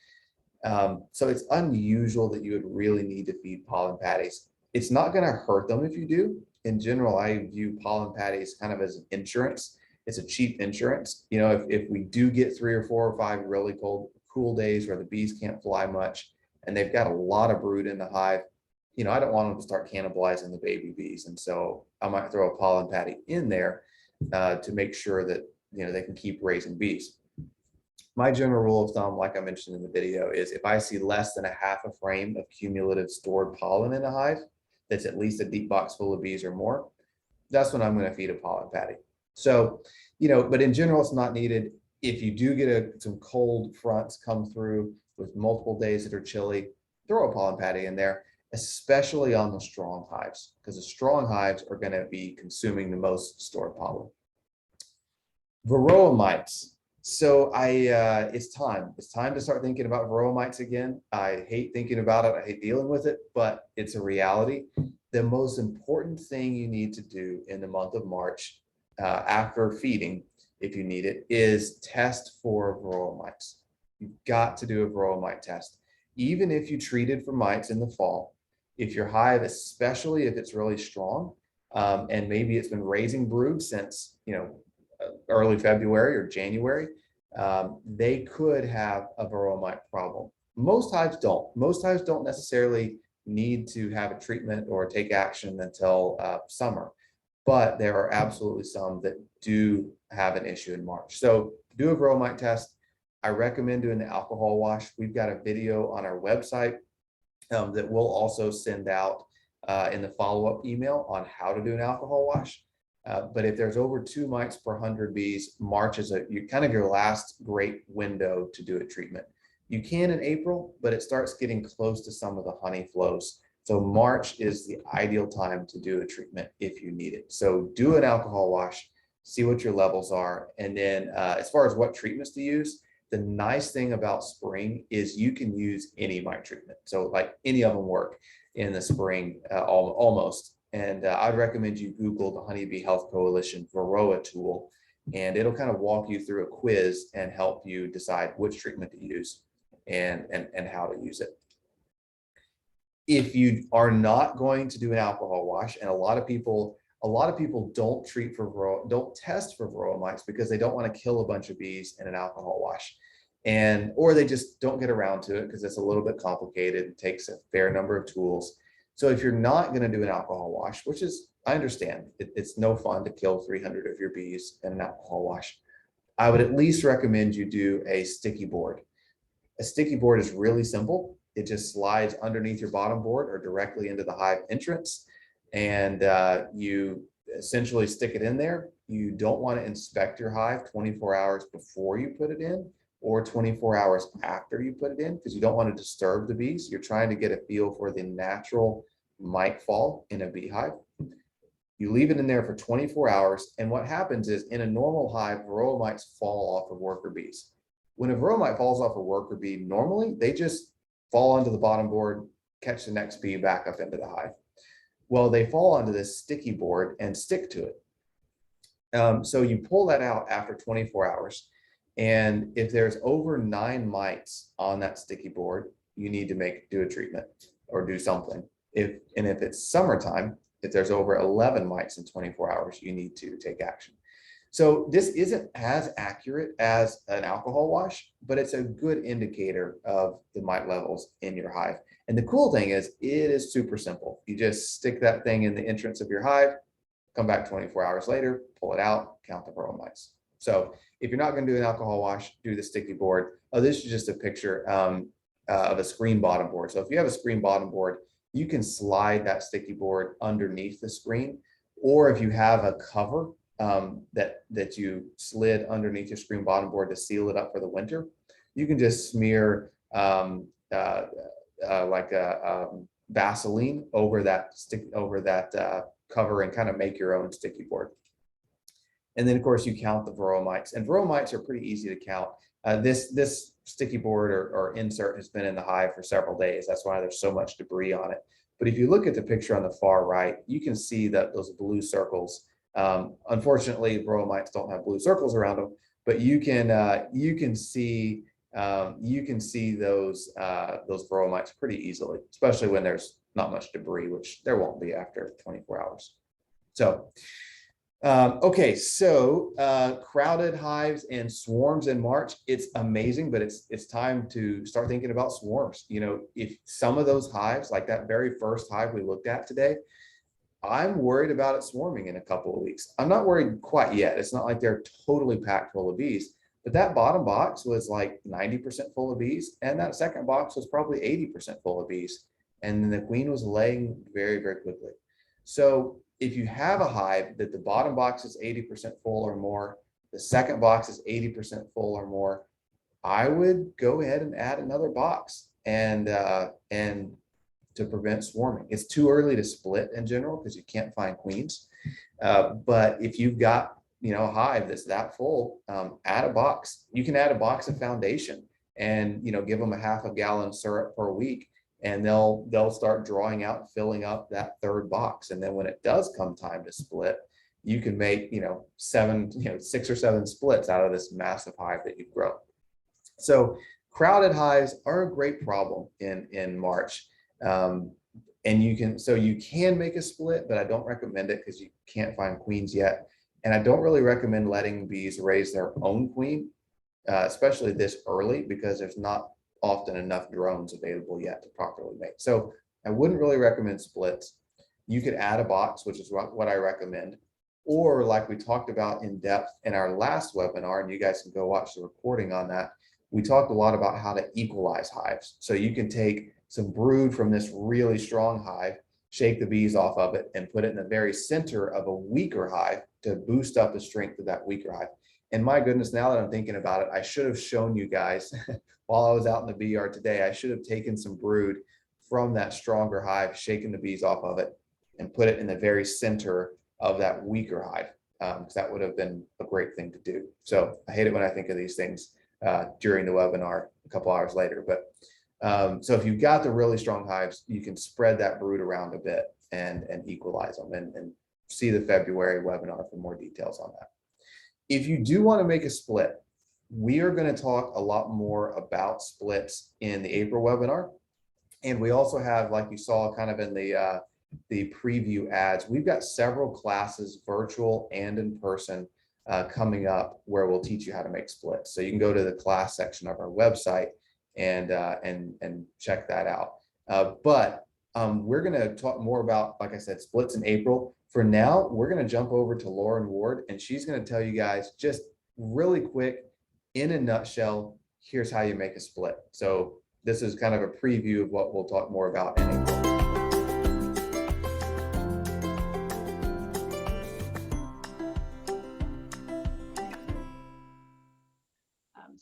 So it's unusual that you would really need to feed pollen patties. It's not going to hurt them if you do. In general, I view pollen patties kind of as an insurance. It's a cheap insurance. If we do get 3 or 4 or 5 really cold cool days where the bees can't fly much and they've got a lot of brood in the hive, I don't want them to start cannibalizing the baby bees. And so I might throw a pollen patty in there to make sure that, they can keep raising bees. My general rule of thumb, like I mentioned in the video, is if I see less than a half a frame of cumulative stored pollen in a hive, that's at least a deep box full of bees or more, that's when I'm going to feed a pollen patty. So, but in general, it's not needed. If you do get some cold fronts come through with multiple days that are chilly, throw a pollen patty in there, especially on the strong hives, because the strong hives are going to be consuming the most stored pollen. Varroa mites. So it's time. It's time to start thinking about Varroa mites again. I hate thinking about it. I hate dealing with it, but it's a reality. The most important thing you need to do in the month of March, after feeding, if you need it, is test for Varroa mites. You've got to do a Varroa mite test. Even if you treated for mites in the fall, if your hive, especially if it's really strong, and maybe it's been raising brood since, early February or January, they could have a Varroa mite problem. Most hives don't. Most hives don't necessarily need to have a treatment or take action until summer, but there are absolutely some that do have an issue in March. So do a Varroa mite test. I recommend doing the alcohol wash. We've got a video on our website that we'll also send out in the follow-up email on how to do an alcohol wash. But if there's over 2 mites per 100 bees, March is your last great window to do a treatment. You can in April, but it starts getting close to some of the honey flows. So March is the ideal time to do a treatment if you need it. So do an alcohol wash, see what your levels are. And then as far as what treatments to use, the nice thing about spring is you can use any mite treatment. So like any of them work in the spring almost. And I'd recommend you Google the Honeybee Health Coalition Varroa tool, and it'll kind of walk you through a quiz and help you decide which treatment to use and how to use it. If you are not going to do an alcohol wash, and a lot of people don't treat for Varroa, don't test for Varroa mites because they don't want to kill a bunch of bees in an alcohol wash, or they just don't get around to it because it's a little bit complicated. It takes a fair number of tools. So if you're not going to do an alcohol wash, which is, I understand, it's no fun to kill 300 of your bees in an alcohol wash, I would at least recommend you do a sticky board. A sticky board is really simple. It just slides underneath your bottom board or directly into the hive entrance, and you essentially stick it in there. You don't want to inspect your hive 24 hours before you put it in or 24 hours after you put it in, because you don't want to disturb the bees. You're trying to get a feel for the natural mite fall in a beehive. You leave it in there for 24 hours, and what happens is in a normal hive, Varroa mites fall off of worker bees. When a Varroa mite falls off a worker bee, normally they just fall onto the bottom board, catch the next bee back up into the hive. Well, they fall onto this sticky board and stick to it. So you pull that out after 24 hours. And if there's over 9 mites on that sticky board, you need to do a treatment or do something. If it's summertime, if there's over 11 mites in 24 hours, you need to take action. So this isn't as accurate as an alcohol wash, but it's a good indicator of the mite levels in your hive. And the cool thing is it is super simple. You just stick that thing in the entrance of your hive, come back 24 hours later, pull it out, count the Varroa mites. So if you're not going to do an alcohol wash, do the sticky board. Oh, this is just a picture of a screen bottom board. So if you have a screen bottom board, you can slide that sticky board underneath the screen, or if you have a cover that you slid underneath your screen bottom board to seal it up for the winter, you can just smear Vaseline over that cover and kind of make your own sticky board. And then of course you count the Varroa mites, and Varroa mites are pretty easy to count. This sticky board or insert has been in the hive for several days. That's why there's so much debris on it. But if you look at the picture on the far right, you can see that those blue circles. Unfortunately, Varroa mites don't have blue circles around them, but you can see those Varroa mites pretty easily, especially when there's not much debris, which there won't be after 24 hours. So Okay, so crowded hives and swarms in March, it's amazing, but it's time to start thinking about swarms. You know, if some of those hives, like that very first hive we looked at today, I'm worried about it swarming in a couple of weeks. I'm not worried quite yet. It's not like they're totally packed full of bees, but that bottom box was like 90% full of bees, and that second box was probably 80% full of bees. And then the queen was laying very, very quickly. So if you have a hive that the bottom box is 80% full or more, the second box is 80% full or more, I would go ahead and add another box and to prevent swarming. It's too early to split in general because you can't find queens. But if you've got a hive that's that full, add a box. You can add a box of foundation and give them a half a gallon syrup per week, and they'll start drawing out and filling up that third box. And then when it does come time to split, you can make 6 or 7 splits out of this massive hive that you've grown. So crowded hives are a great problem in March. And you can make a split, but I don't recommend it because you can't find queens yet. And I don't really recommend letting bees raise their own queen, especially this early, because there's not often enough drones available yet to properly make. So I wouldn't really recommend splits. You could add a box, which is what I recommend. Or like we talked about in depth in our last webinar, and you guys can go watch the recording on that, we talked a lot about how to equalize hives. So you can take some brood from this really strong hive, shake the bees off of it, and put it in the very center of a weaker hive to boost up the strength of that weaker hive. And my goodness, now that I'm thinking about it, I should have shown you guys while I was out in the bee yard today, I should have taken some brood from that stronger hive, shaken the bees off of it, and put it in the very center of that weaker hive, because that would have been a great thing to do. So I hate it when I think of these things during the webinar a couple hours later. But so if you've got the really strong hives, you can spread that brood around a bit and equalize them, and see the February webinar for more details on that. If you do want to make a split, we are going to talk a lot more about splits in the April webinar. And we also have, like you saw kind of in the preview ads, we've got several classes, virtual and in person, coming up where we'll teach you how to make splits. So you can go to the class section of our website and check that out. But we're going to talk more about, like I said, splits in April. For now, we're going to jump over to Lauren Ward, and she's going to tell you guys just really quick, in a nutshell, here's how you make a split. So this is kind of a preview of what we'll talk more about in April.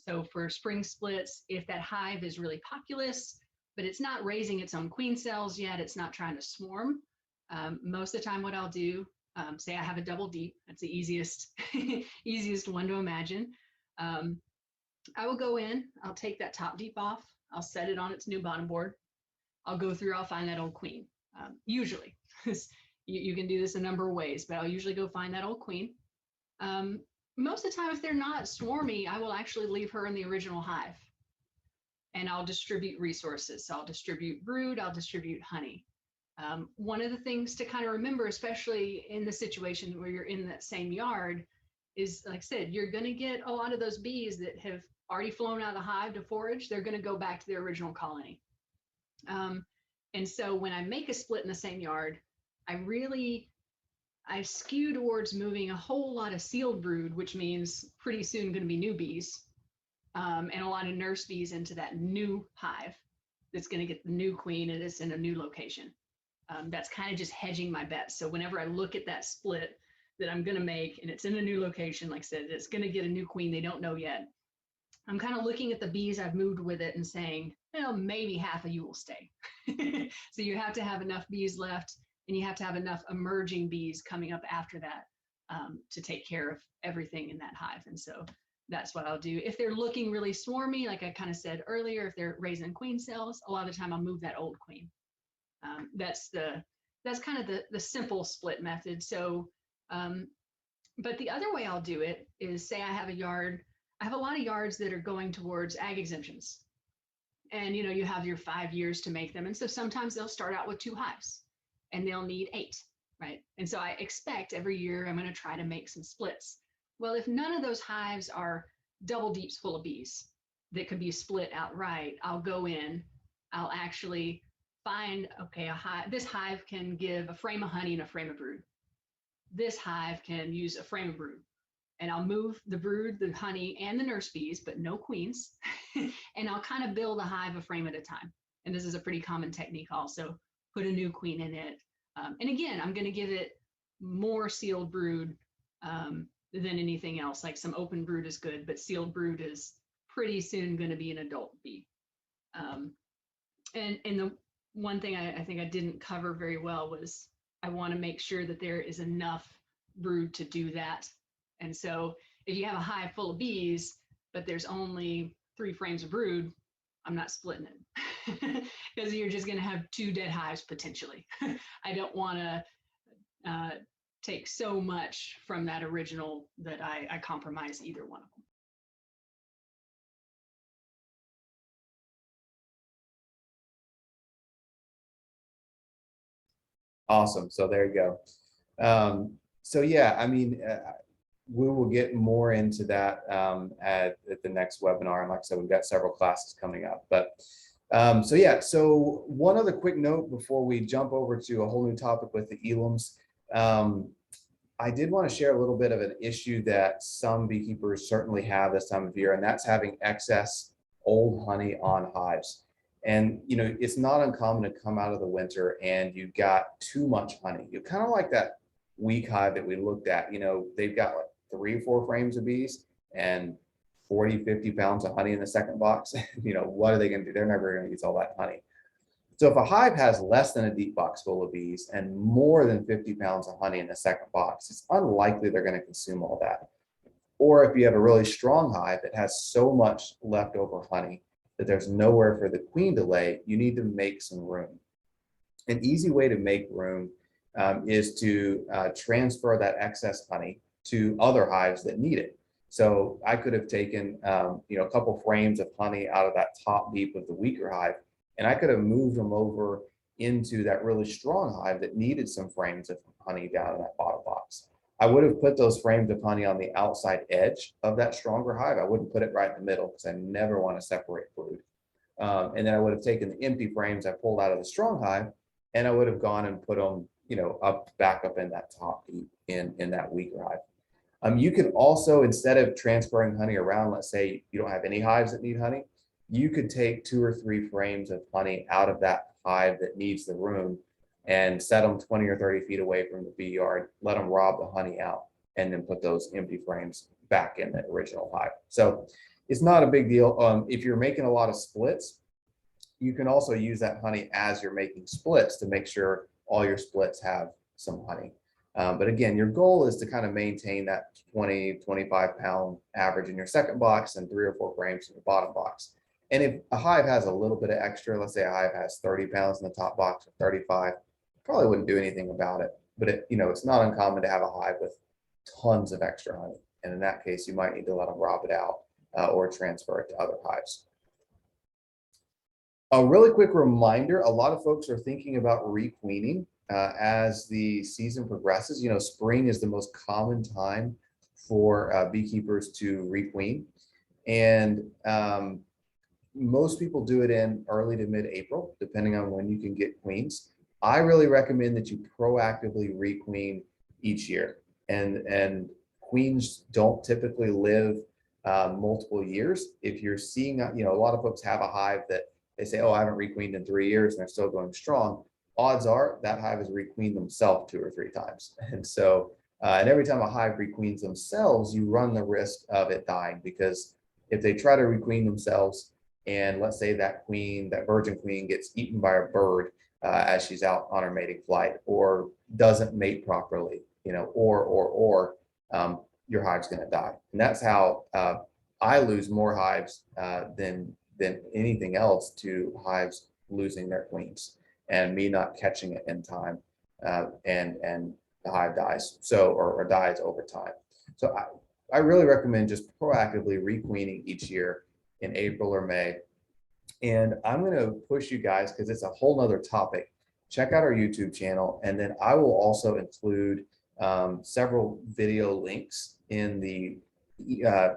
So for spring splits, if that hive is really populous, but it's not raising its own queen cells yet, it's not trying to swarm, most of the time what I'll do, say I have a double deep, that's the easiest, easiest one to imagine. I will go in, I'll take that top deep off, I'll set it on its new bottom board. I'll go through, I'll find that old queen. Usually, you can do this a number of ways, but I'll usually go find that old queen. Most of the time, if they're not swarmy, I will actually leave her in the original hive, and I'll distribute resources. So I'll distribute brood, I'll distribute honey. One of the things to kind of remember, especially in the situation where you're in that same yard, is, like I said, you're going to get a lot of those bees that have already flown out of the hive to forage. They're going to go back to their original colony. And so when I make a split in the same yard, I skew towards moving a whole lot of sealed brood, which means pretty soon going to be new bees, and a lot of nurse bees into that new hive that's going to get the new queen, and it's in a new location. That's kind of just hedging my bets. So whenever I look at that split that I'm going to make and it's in a new location, like I said, it's going to get a new queen they don't know yet, I'm kind of looking at the bees I've moved with it and saying, well, maybe half of you will stay. So you have to have enough bees left, and you have to have enough emerging bees coming up after that to take care of everything in that hive. And so that's what I'll do. If they're looking really swarmy, like I kind of said earlier, if they're raising queen cells, a lot of the time I'll move that old queen. That's kind of the simple split method. So, but the other way I'll do it is, say I have a yard, I have a lot of yards that are going towards ag exemptions. And you have your 5 years to make them. And so sometimes they'll start out with 2 hives, and they'll need 8. right? And so I expect every year I'm going to try to make some splits. Well, if none of those hives are double deeps full of bees that could be split outright, I'll go in, I'll actually find, okay, this hive can give a frame of honey and a frame of brood. This hive can use a frame of brood. And I'll move the brood, the honey, and the nurse bees, but no queens. And I'll kind of build a hive a frame at a time. And this is a pretty common technique also. Put a new queen in it. And again, I'm going to give it more sealed brood than anything else. Like some open brood is good, but sealed brood is pretty soon going to be an adult bee. And the one thing I think I didn't cover very well was I want to make sure that there is enough brood to do that. And so if you have a hive full of bees, but there's only 3 frames of brood, I'm not splitting it because you're just going to have 2 dead hives potentially. I don't want to take so much from that original that I compromise either one of them. Awesome. So there you go. So yeah, I mean, we will get more into that at the next webinar. And like I said, we've got several classes coming up. But so yeah, so one other quick note before we jump over to a whole new topic with the elums. I did want to share a little bit of an issue that some beekeepers certainly have this time of year, and that's having excess old honey on hives. And you know, it's not uncommon to come out of the winter and you've got too much honey. You're kind of like that weak hive that we looked at. You know, they've got like 3 or 4 frames of bees and 40, 50 pounds of honey in the second box. You know, what are they going to do? They're never going to use all that honey. So if a hive has less than a deep box full of bees and more than 50 pounds of honey in the second box, it's unlikely they're going to consume all that. Or if you have a really strong hive that has so much leftover honey that there's nowhere for the queen to lay, you need to make some room. An easy way to make room is to transfer that excess honey to other hives that need it. So I could have taken you know, a couple frames of honey out of that top deep of the weaker hive, and I could have moved them over into that really strong hive that needed some frames of honey down in that bottom box. I would have put those frames of honey on the outside edge of that stronger hive. I wouldn't put it right in the middle because I never want to separate brood. And then I would have taken the empty frames I pulled out of the strong hive, and I would have gone and put them, you know, back up in that top deep in that weaker hive. You can also, instead of transferring honey around, let's say you don't have any hives that need honey, you could take 2 or 3 frames of honey out of that hive that needs the room and set them 20 or 30 feet away from the bee yard, let them rob the honey out, and then put those empty frames back in the original hive. So it's not a big deal. If you're making a lot of splits, you can also use that honey as you're making splits to make sure all your splits have some honey. But again, your goal is to kind of maintain that 20, 25 pound average in your second box and 3 or 4 frames in your bottom box. And if a hive has a little bit of extra, let's say a hive has 30 pounds in the top box or 35, probably wouldn't do anything about it. But it, you know, it's not uncommon to have a hive with tons of extra honey. And in that case, you might need to let them rob it out or transfer it to other hives. A really quick reminder, a lot of folks are thinking about requeening as the season progresses. You know, spring is the most common time for beekeepers to requeen. And most people do it in early to mid-April, depending on when you can get queens. I really recommend that you proactively requeen each year. And queens don't typically live multiple years. If you're seeing, you know, a lot of folks have a hive that they say, oh, I haven't requeened in 3 years and they're still going strong. Odds are that hive has requeened themselves 2 or 3 times. And so, and every time a hive requeens themselves, you run the risk of it dying, because if they try to requeen themselves and let's say that queen, that virgin queen, gets eaten by a bird as she's out on her mating flight, or doesn't mate properly, you know, or your hive's going to die. And that's how I lose more hives than anything else to hives losing their queens and me not catching it in time, and the hive dies, so or dies over time. So I really recommend just proactively requeening each year in April or May. And I'm going to push you guys, because it's a whole nother topic, check out our YouTube channel. And then I will also include several video links in the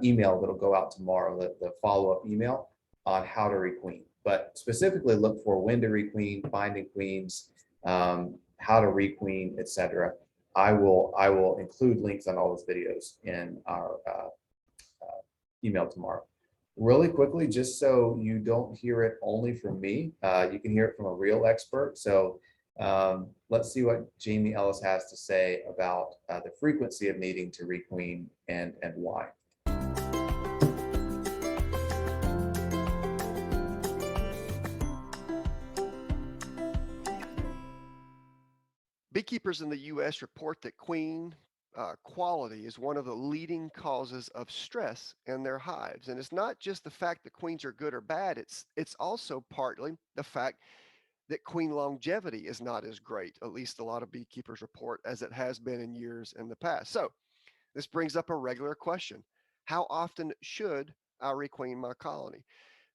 email that'll go out tomorrow, the follow-up email on how to requeen. But specifically look for when to requeen, finding queens, how to requeen, etc. I will include links on all those videos in our email tomorrow. Really quickly, just so you don't hear it only from me, you can hear it from a real expert. So let's see what Jamie Ellis has to say about the frequency of needing to requeen and why. Beekeepers in the U.S. report that queen quality is one of the leading causes of stress in their hives. And it's not just the fact that queens are good or bad, it's also partly the fact that queen longevity is not as great, at least a lot of beekeepers report, as it has been in years in the past. So this brings up a regular question. How often should I requeen my colony?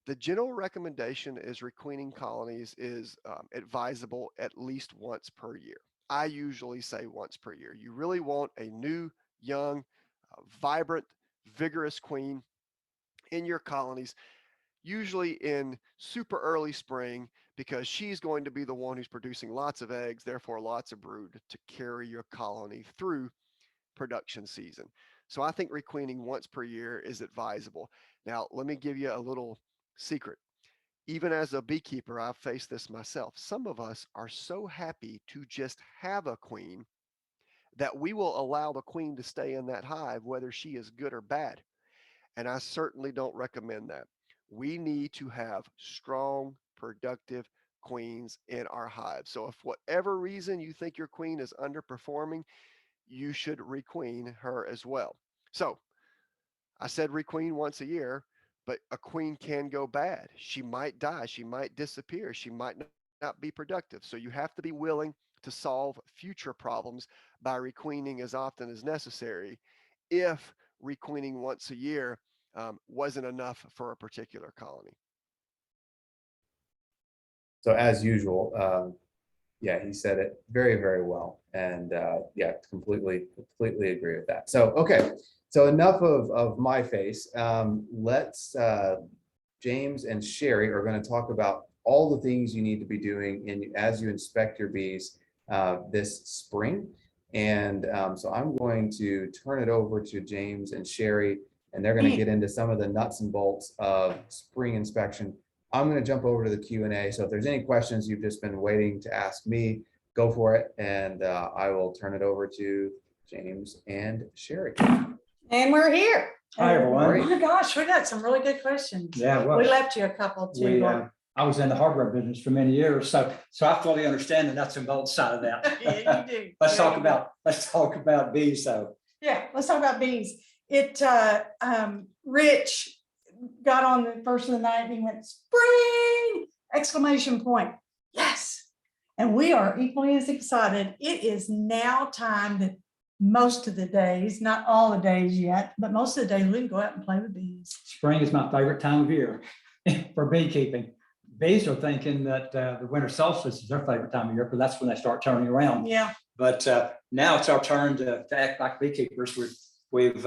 The general recommendation is requeening colonies is advisable at least once per year. I usually say once per year. You really want a new, young, vibrant, vigorous queen in your colonies, usually in super early spring, because she's going to be the one who's producing lots of eggs, therefore lots of brood to carry your colony through production season. So I think requeening once per year is advisable. Now, let me give you a little secret. Even as a beekeeper, I've faced this myself. Some of us are so happy to just have a queen that we will allow the queen to stay in that hive, whether she is good or bad. And I certainly don't recommend that. We need to have strong, productive queens in our hive. So if whatever reason you think your queen is underperforming, you should requeen her as well. So I said requeen once a year, but a queen can go bad. She might die. She might disappear. She might not be productive. So you have to be willing to solve future problems by requeening as often as necessary if requeening once a year wasn't enough for a particular colony. So as usual, yeah, he said it very, very well. And yeah, completely agree with that. So, okay. So enough of my face. Let's, James and Sherry are going to talk about all the things you need to be doing as you inspect your bees this spring. And so I'm going to turn it over to James and Sherry, and they're going to get into some of the nuts and bolts of spring inspection. I'm going to jump over to the Q&A. So if there's any questions you've just been waiting to ask me, go for it. And I will turn it over to James and Sherry. And we're here. Hi, everyone. Oh my gosh, we got some really good questions. Yeah, well, we left you a couple too. I was in the hardware business for many years, so I fully understand the nuts and bolts side of that. Yeah, you do. Let's talk about bees, though. Yeah, let's talk about bees. Rich got on the first of the night and he went, spring! Exclamation point. Yes. And we are equally as excited. It is now time that most of the days, not all the days yet, but most of the days we can go out and play with bees. Spring is my favorite time of year for beekeeping. Bees are thinking that the winter solstice is their favorite time of year, because that's when they start turning around. Yeah. But now it's our turn to act like beekeepers. We've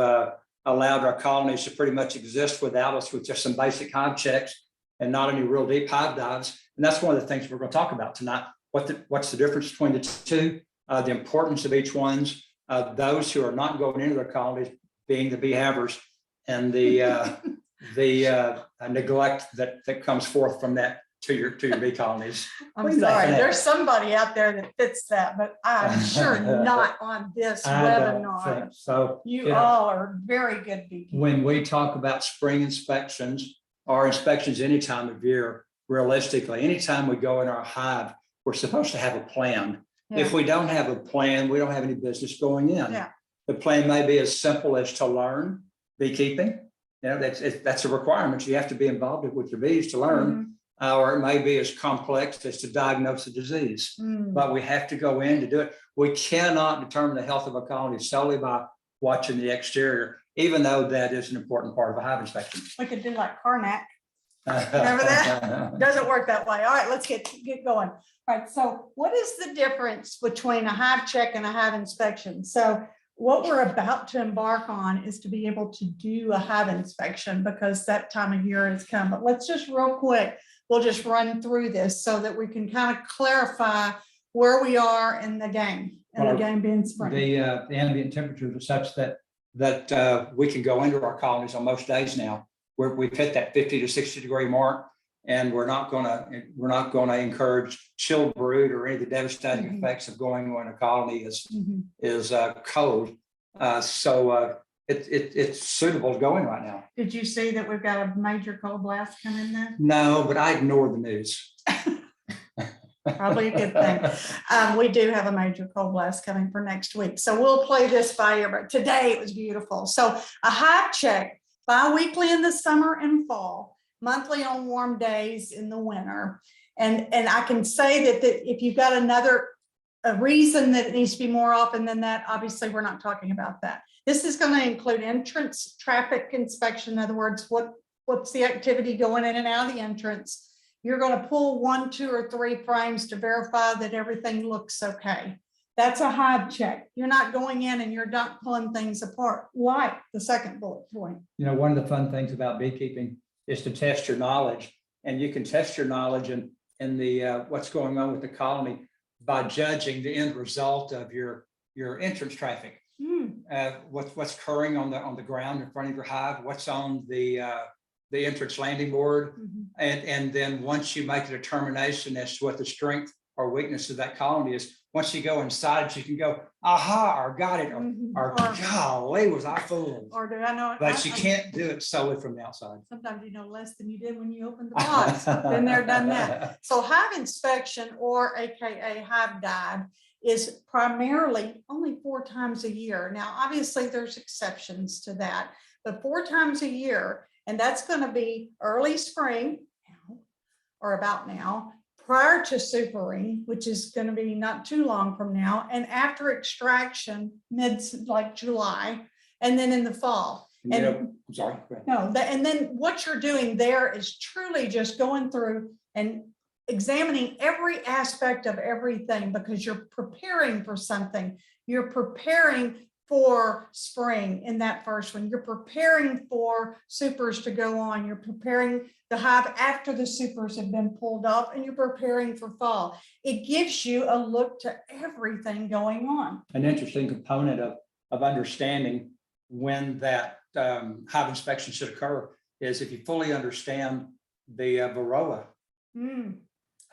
allowed our colonies to pretty much exist without us, with just some basic hive checks and not any real deep hive dives. And that's one of the things we're going to talk about tonight. What's the difference between the two, the importance of each one's, those who are not going into their colonies being the bee havers, and the neglect that comes forth from that to your bee colonies. I'm sorry, there's somebody out there that fits that, but I'm sure not on this webinar. So you all are very good beekeepers. When we talk about spring inspections or inspections any time of year, realistically, anytime we go in our hive, we're supposed to have a plan. Yeah. If we don't have a plan, we don't have any business going in. Yeah. The plan may be as simple as to learn beekeeping. You know, that's a requirement. You have to be involved with your bees to learn. Or it may be as complex as to diagnose a disease. But we have to go in to do it. We cannot determine the health of a colony solely by watching the exterior, even though that is an important part of a hive inspection. We could do like Karnak. Remember that? Doesn't work that way. All right, let's get going. All right, so what is the difference between a hive check and a hive inspection? So what we're about to embark on is to be able to do a hive inspection because that time of year has come. But let's just real quick, we'll just run through this so that we can kind of clarify where we are in the game, and the game being spring. The ambient temperatures are such that we can go into our colonies on most days now. We've hit that 50 to 60 degree mark, and we're not going to encourage chill brood or any of the devastating effects of going when a colony is cold. So it's suitable to going right now. Did you see that we've got a major cold blast coming there? No, but I ignore the news. Probably a good thing. We do have a major cold blast coming for next week. So we'll play this by ear, but today it was beautiful. So a hive check bi-weekly in the summer and fall, monthly on warm days in the winter. And I can say that if you've got a reason that it needs to be more often than that, obviously we're not talking about that. This is going to include entrance traffic inspection. In other words, what's the activity going in and out of the entrance? You're going to pull 1, 2, or 3 frames to verify that everything looks okay. That's a hive check. You're not going in and you're not pulling things apart, like the second bullet point. You know, one of the fun things about beekeeping is to test your knowledge, and you can test your knowledge in the what's going on with the colony by judging the end result of your entrance traffic. What's occurring on the ground in front of your hive, what's on the entrance landing board, and then once you make a determination as to what the strength or weakness of that colony is, once you go inside, you can go, aha, or got it, or golly, was I fooled? Or do I know it? But you can't do it solely from the outside. Sometimes you know less than you did when you opened the box. Been there, done that. So hive inspection, or AKA hive dive, is primarily only 4 times a year. Now, obviously there's exceptions to that, but 4 times a year, and that's going to be early spring or about now, prior to supering, which is going to be not too long from now, and after extraction, like July, and then in the fall. And I'm sorry. No, and then what you're doing there is truly just going through and examining every aspect of everything, because you're preparing for something. You're preparing for spring in that first one. You're preparing for supers to go on. You're preparing the hive after the supers have been pulled off, and you're preparing for fall. It gives you a look to everything going on. An interesting component of understanding when that hive inspection should occur is if you fully understand the Varroa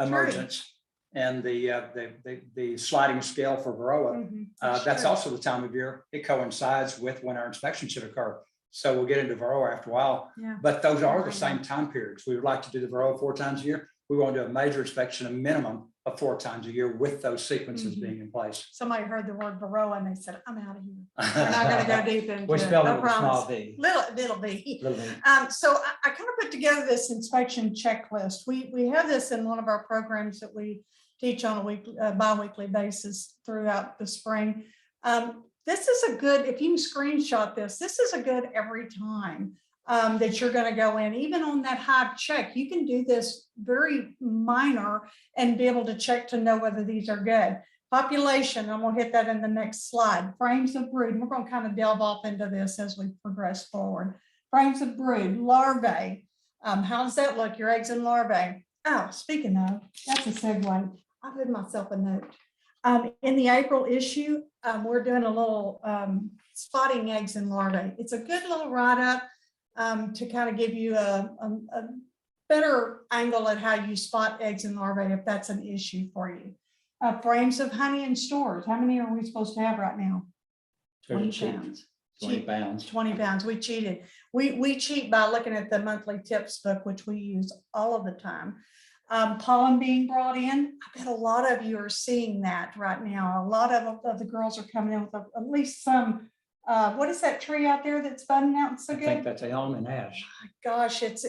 emergence and the sliding scale for Varroa. That's also the time of year it coincides with when our inspection should occur. So we'll get into Varroa after a while, but those are the same time periods. We would like to do the Varroa 4 times a year. We want to do a major inspection, a minimum of 4 times a year, with those sequences being in place. Somebody heard the word Varroa and they said, I'm out of here. We're not going to go deep into we it. spelled No it with a small promise. v. Little b. Little v. So I kind of put together this inspection checklist. We have this in one of our programs that we teach on a bi-weekly basis throughout the spring. This is a good, if you can screenshot this is a good every time that you're going to go in. Even on that hive check, you can do this very minor and be able to check to know whether these are good. Population, and we'll hit that in the next slide. Frames of brood, and we're going to kind of delve off into this as we progress forward. Frames of brood, larvae. How does that look? Your eggs and larvae. Oh, speaking of, that's a segue. I put myself a note. In the April issue, we're doing a little spotting eggs and larvae. It's a good little write-up to kind of give you a better angle at how you spot eggs and larvae if that's an issue for you. Frames of honey and stores. How many are we supposed to have right now? 20 pounds. 20 pounds. 20 pounds. We cheated. We cheat by looking at the monthly tips book, which we use all of the time. Pollen being brought in. I bet a lot of you are seeing that right now. A lot of the girls are coming in with at least some, what is that tree out there that's budding out so good? I think that's almond ash. Gosh, it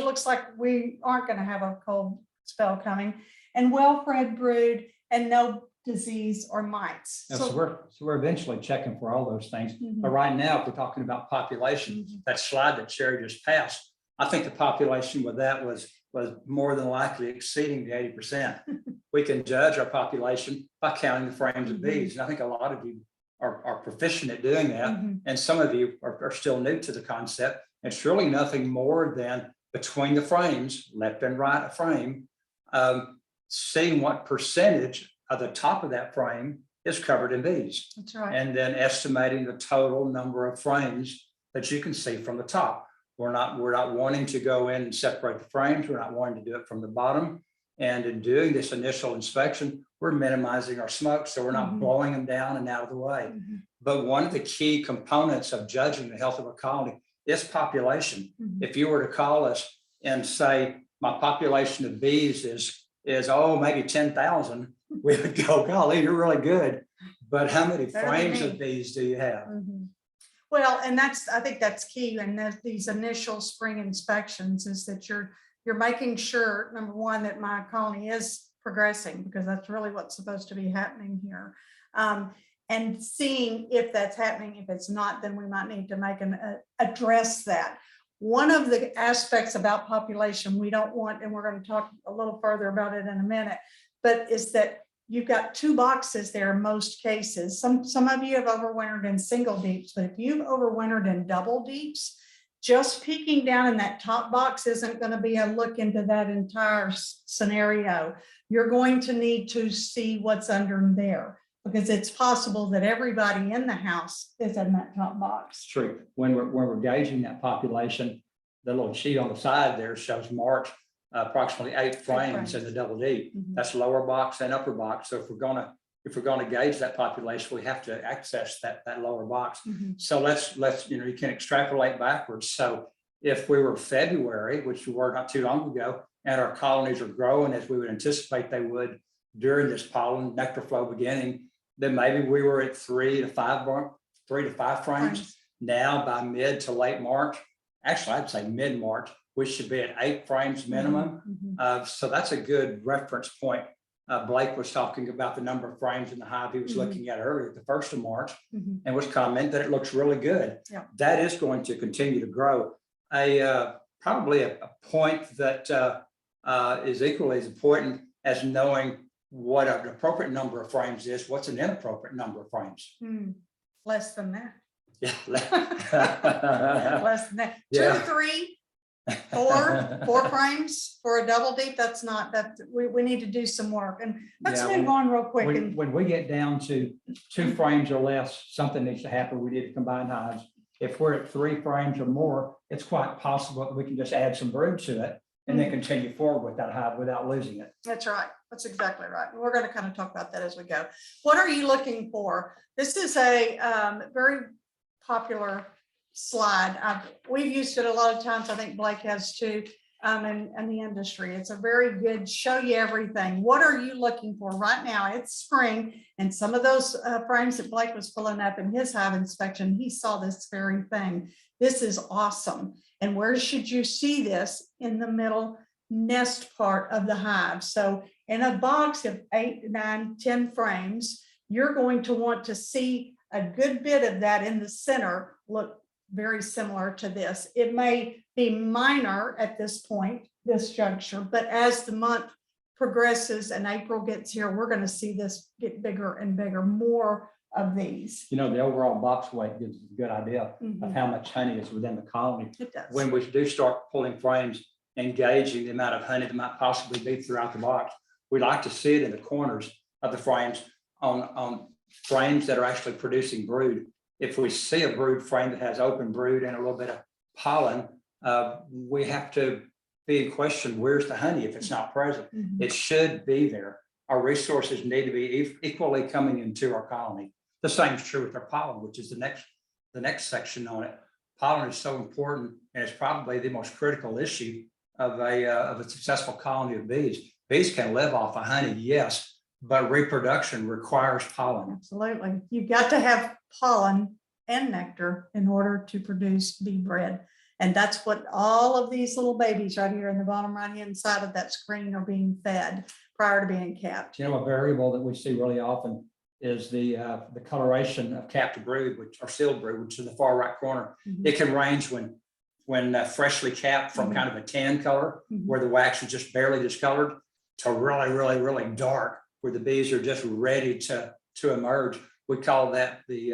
looks like we aren't going to have a cold spell coming. And well-bred brood and no disease or mites. So we're eventually checking for all those things. But right now, if we're talking about population, that slide that Sherry just passed, I think the population with that was more than likely exceeding the 80%. We can judge our population by counting the frames of bees. And I think a lot of you are proficient at doing that. And some of you are still new to the concept. It's really nothing more than between the frames, left and right of frame, seeing what percentage of the top of that frame is covered in bees. That's right. And then estimating the total number of frames that you can see from the top. We're not wanting to go in and separate the frames. We're not wanting to do it from the bottom. And in doing this initial inspection, we're minimizing our smoke, so we're not blowing them down and out of the way. But one of the key components of judging the health of a colony is population. If you were to call us and say, my population of bees is maybe 10,000, we would go, golly, you're really good. But how many frames of bees do you have? Well, and I think that's key. And these initial spring inspections is that you're making sure, number one, that my colony is progressing, because that's really what's supposed to be happening here. And seeing if that's happening. If it's not, then we might need to address that. One of the aspects about population we don't want, and we're going to talk a little further about it in a minute, but is that you've got 2 boxes there in most cases. Some of you have overwintered in single deeps, but if you've overwintered in double deeps, just peeking down in that top box isn't going to be a look into that entire scenario. You're going to need to see what's under there, because it's possible that everybody in the house is in that top box. It's true. When we're gauging that population, the little sheet on the side there shows marked approximately 8 frames in the double deep. That's lower box and upper box. So if we're gonna gauge that population, we have to access that lower box. So let's you can extrapolate backwards. So if we were February, which we were not too long ago, and our colonies are growing as we would anticipate they would during this pollen nectar flow beginning, then maybe we were at 3 to 5 frames. Now by mid to late March, actually I'd say mid-March, we should be at 8 frames minimum. So that's a good reference point. Blake was talking about the number of frames in the hive he was looking at earlier, the 1st of March, and was commenting that it looks really good. That is going to continue to grow. Probably a point that is equally as important as knowing what an appropriate number of frames is. What's an inappropriate number of frames? Less than that. Yeah. Less than that. 2, 3, 4 frames for a double deep. That's not that we need to do some work. And let's move on real quick. When we get down to 2 frames or less, something needs to happen. We need to combine hives. If we're at 3 frames or more, it's quite possible that we can just add some brood to it and then continue forward with that hive without losing it. That's right. That's exactly right. We're going to kind of talk about that as we go. What are you looking for? This is a very popular slide. We've used it a lot of times. I think Blake has too, in the industry. It's a very good show you everything. What are you looking for right now? It's spring, and some of those frames that Blake was pulling up in his hive inspection, he saw this very thing. This is awesome. And where should you see this? In the middle nest part of the hive. So in a box of 8, 9, 10 frames, you're going to want to see a good bit of that in the center look very similar to this. It may be minor at this point, this juncture, but as the month progresses and April gets here, we're going to see this get bigger and bigger, more of these. The overall box weight gives us a good idea of how much honey is within the colony. It does. When we do start pulling frames and gauging the amount of honey that might possibly be throughout the box, we like to see it in the corners of the frames on frames that are actually producing brood. If we see a brood frame that has open brood and a little bit of pollen, we have to be in question, where's the honey if it's not present? It should be there. Our resources need to be equally coming into our colony. The same is true with our pollen, which is the next section on it. Pollen is so important, and it's probably the most critical issue of a successful colony of bees. Bees can live off of honey, yes, but reproduction requires pollen. Absolutely. You've got to have pollen and nectar in order to produce bee bread. And that's what all of these little babies right here in the bottom right hand side of that screen are being fed prior to being capped. A variable that we see really often is the coloration of capped brood, which are sealed brood, which is in the far right corner. It can range when when freshly capped from kind of a tan color, Mhm. where the wax is just barely discolored, to really, really, really dark, where the bees are just ready to emerge. We call that the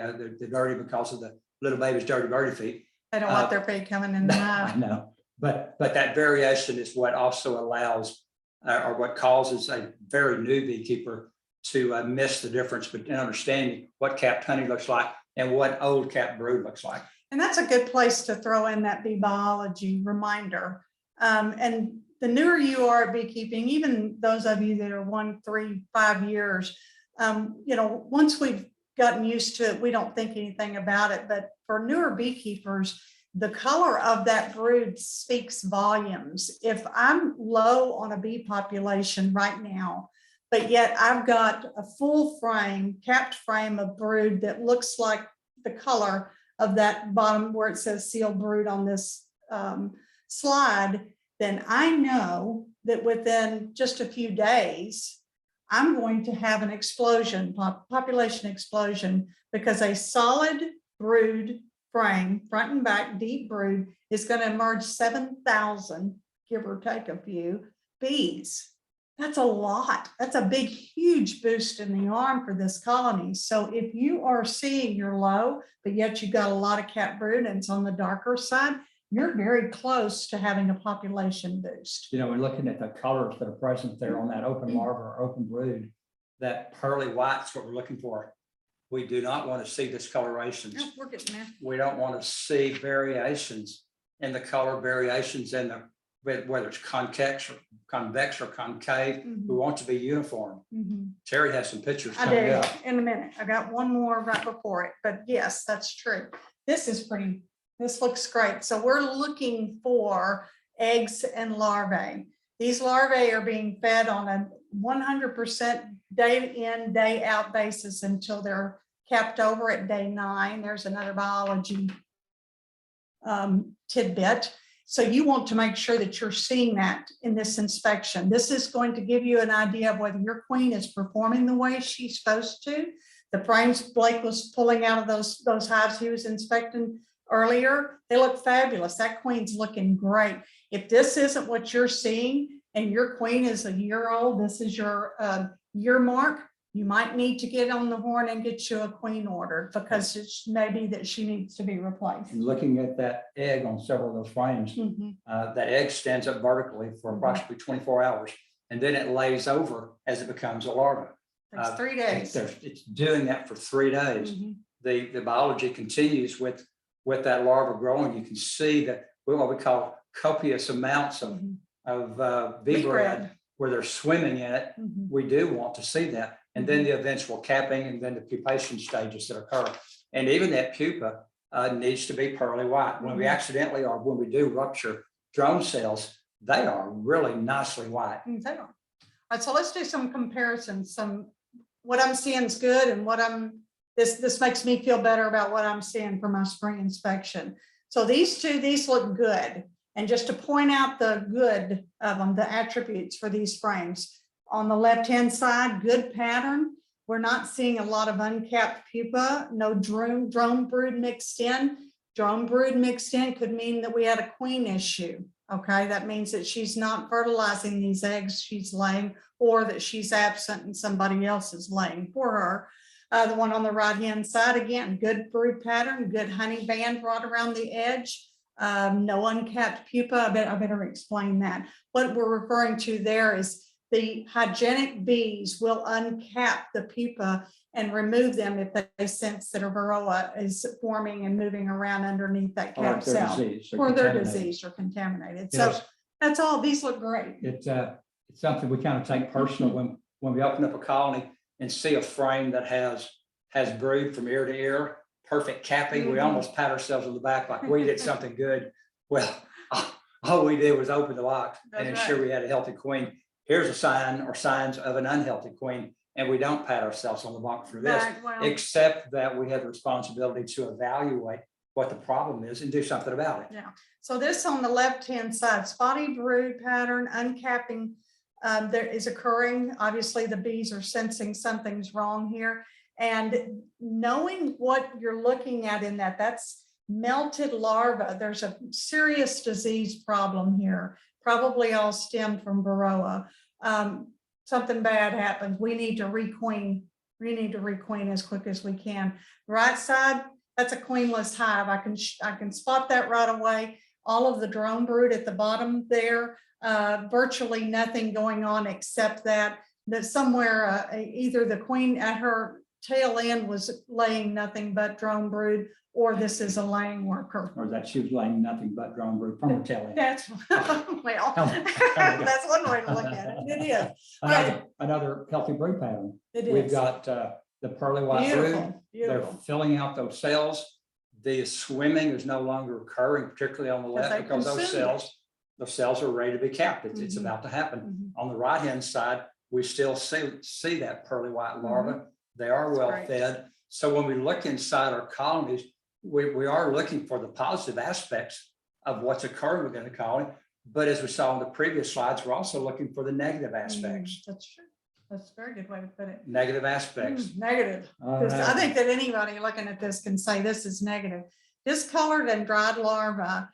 dirty, because of the little baby's dirty birdie feet. They don't want their bee coming in the I hive. know, but that variation is what also allows, or what causes a very new beekeeper to miss the difference between understanding what capped honey looks like and what old capped brood looks like. And that's a good place to throw in that bee biology reminder. And the newer you are at beekeeping, even those of you that are 1, 3, 5 years, once we've gotten used to it, we don't think anything about it. But for newer beekeepers, the color of that brood speaks volumes. If I'm low on a bee population right now, but yet I've got a full frame, capped frame of brood that looks like the color of that bottom where it says sealed brood on this slide, then I know that within just a few days, I'm going to have an explosion, population explosion, because a solid brood frame, front and back, deep brood, is going to emerge 7,000, give or take a few, bees. That's a lot. That's a big, huge boost in the arm for this colony. So if you are seeing you're low, but yet you've got a lot of capped brood and it's on the darker side, you're very close to having a population boost. We're looking at the colors that are present there on that open larva or open brood. That pearly white's what we're looking for. We do not want to see discolorations. Oh, we're getting there. We don't want to see variations in the color, variations in the, whether it's convex or concave. We want to be uniform. Terry has some pictures I coming do up. in a minute. I got one more right before it, but yes, that's true. This is pretty, this looks great. So we're looking for eggs and larvae. These larvae are being fed on a 100% day in, day out basis until they're capped over at day 9. There's another biology tidbit. So you want to make sure that you're seeing that in this inspection. This is going to give you an idea of whether your queen is performing the way she's supposed to. The frames Blake was pulling out of those hives he was inspecting earlier, they look fabulous. That queen's looking great. If this isn't what you're seeing and your queen is a year old, this is your year mark, you might need to get on the horn and get you a queen ordered, because it's maybe that she needs to be replaced. And looking at that egg on several of those frames, that egg stands up vertically for approximately 24 hours, and then it lays over as it becomes a larva. It's 3 days. It's doing that for 3 days. The biology continues with that larva growing. You can see that what we call copious amounts of bee bread where they're swimming in it. We do want to see that. And then the eventual capping, and then the pupation stages that occur. And even that pupa needs to be pearly white. When we accidentally, or when we do rupture drone cells, they are really nicely white. They are. All right, so let's do some comparisons. What I'm seeing is good, and this makes me feel better about what I'm seeing for my spring inspection. So these look good. And just to point out the good of them, the attributes for these frames. On the left-hand side, good pattern. We're not seeing a lot of uncapped pupa, no drone brood mixed in. Drone brood mixed in could mean that we had a queen issue. Okay, that means that she's not fertilizing these eggs she's laying, or that she's absent and somebody else is laying for her. The one on the right-hand side, again, good brood pattern, good honey band right around the edge. No uncapped pupa. I better explain that. What we're referring to there is the hygienic bees will uncap the pupa and remove them if they sense that a Varroa is forming and moving around underneath that cap cell, or they're diseased or contaminated. So that's all. These look great. It's something we kind of take personal when we open up a colony and see a frame that has brood from ear to ear, perfect capping. We almost pat ourselves on the back like we did something good. Well, all we did was open the box and ensure we had a healthy queen. Here's a sign or signs of an unhealthy queen, and we don't pat ourselves on the back for this, except that we have the responsibility to evaluate what the problem is and do something about it. Yeah. So this on the left-hand side, spotty brood pattern, uncapping there is occurring. Obviously, the bees are sensing something's wrong here, and knowing what you're looking at in that's melted larvae. There's a serious disease problem here, probably all stemmed from Varroa. Something bad happens. We need to requeen. We need to requeen as quick as we can. Right side, that's a queenless hive. I can spot that right away. All of the drone brood at the bottom there, virtually nothing going on except that somewhere either the queen at her tail end was laying nothing but drone brood, or this is a laying worker. Or that she was laying nothing but drone brood from her tail end. That's well, that's one way to look at it. It is. Another healthy brood pattern. It is. We've got the pearly white brood. Beautiful, They're beautiful. filling out those cells. The swimming is no longer occurring, particularly on the Because left, they because consumed those cells are ready to be capped. It's Mhm. about to happen. Mhm. On the right-hand side, we still see that pearly white larva. They are That's well great. fed. So when we look inside our colonies, we are looking for the positive aspects of what's occurring within the colony. But as we saw in the previous slides, we're also looking for the negative aspects. That's true. That's a very good way to put it. Negative aspects. Negative. Because I think that anybody looking at this can say this is negative. Discolored and dried larvae,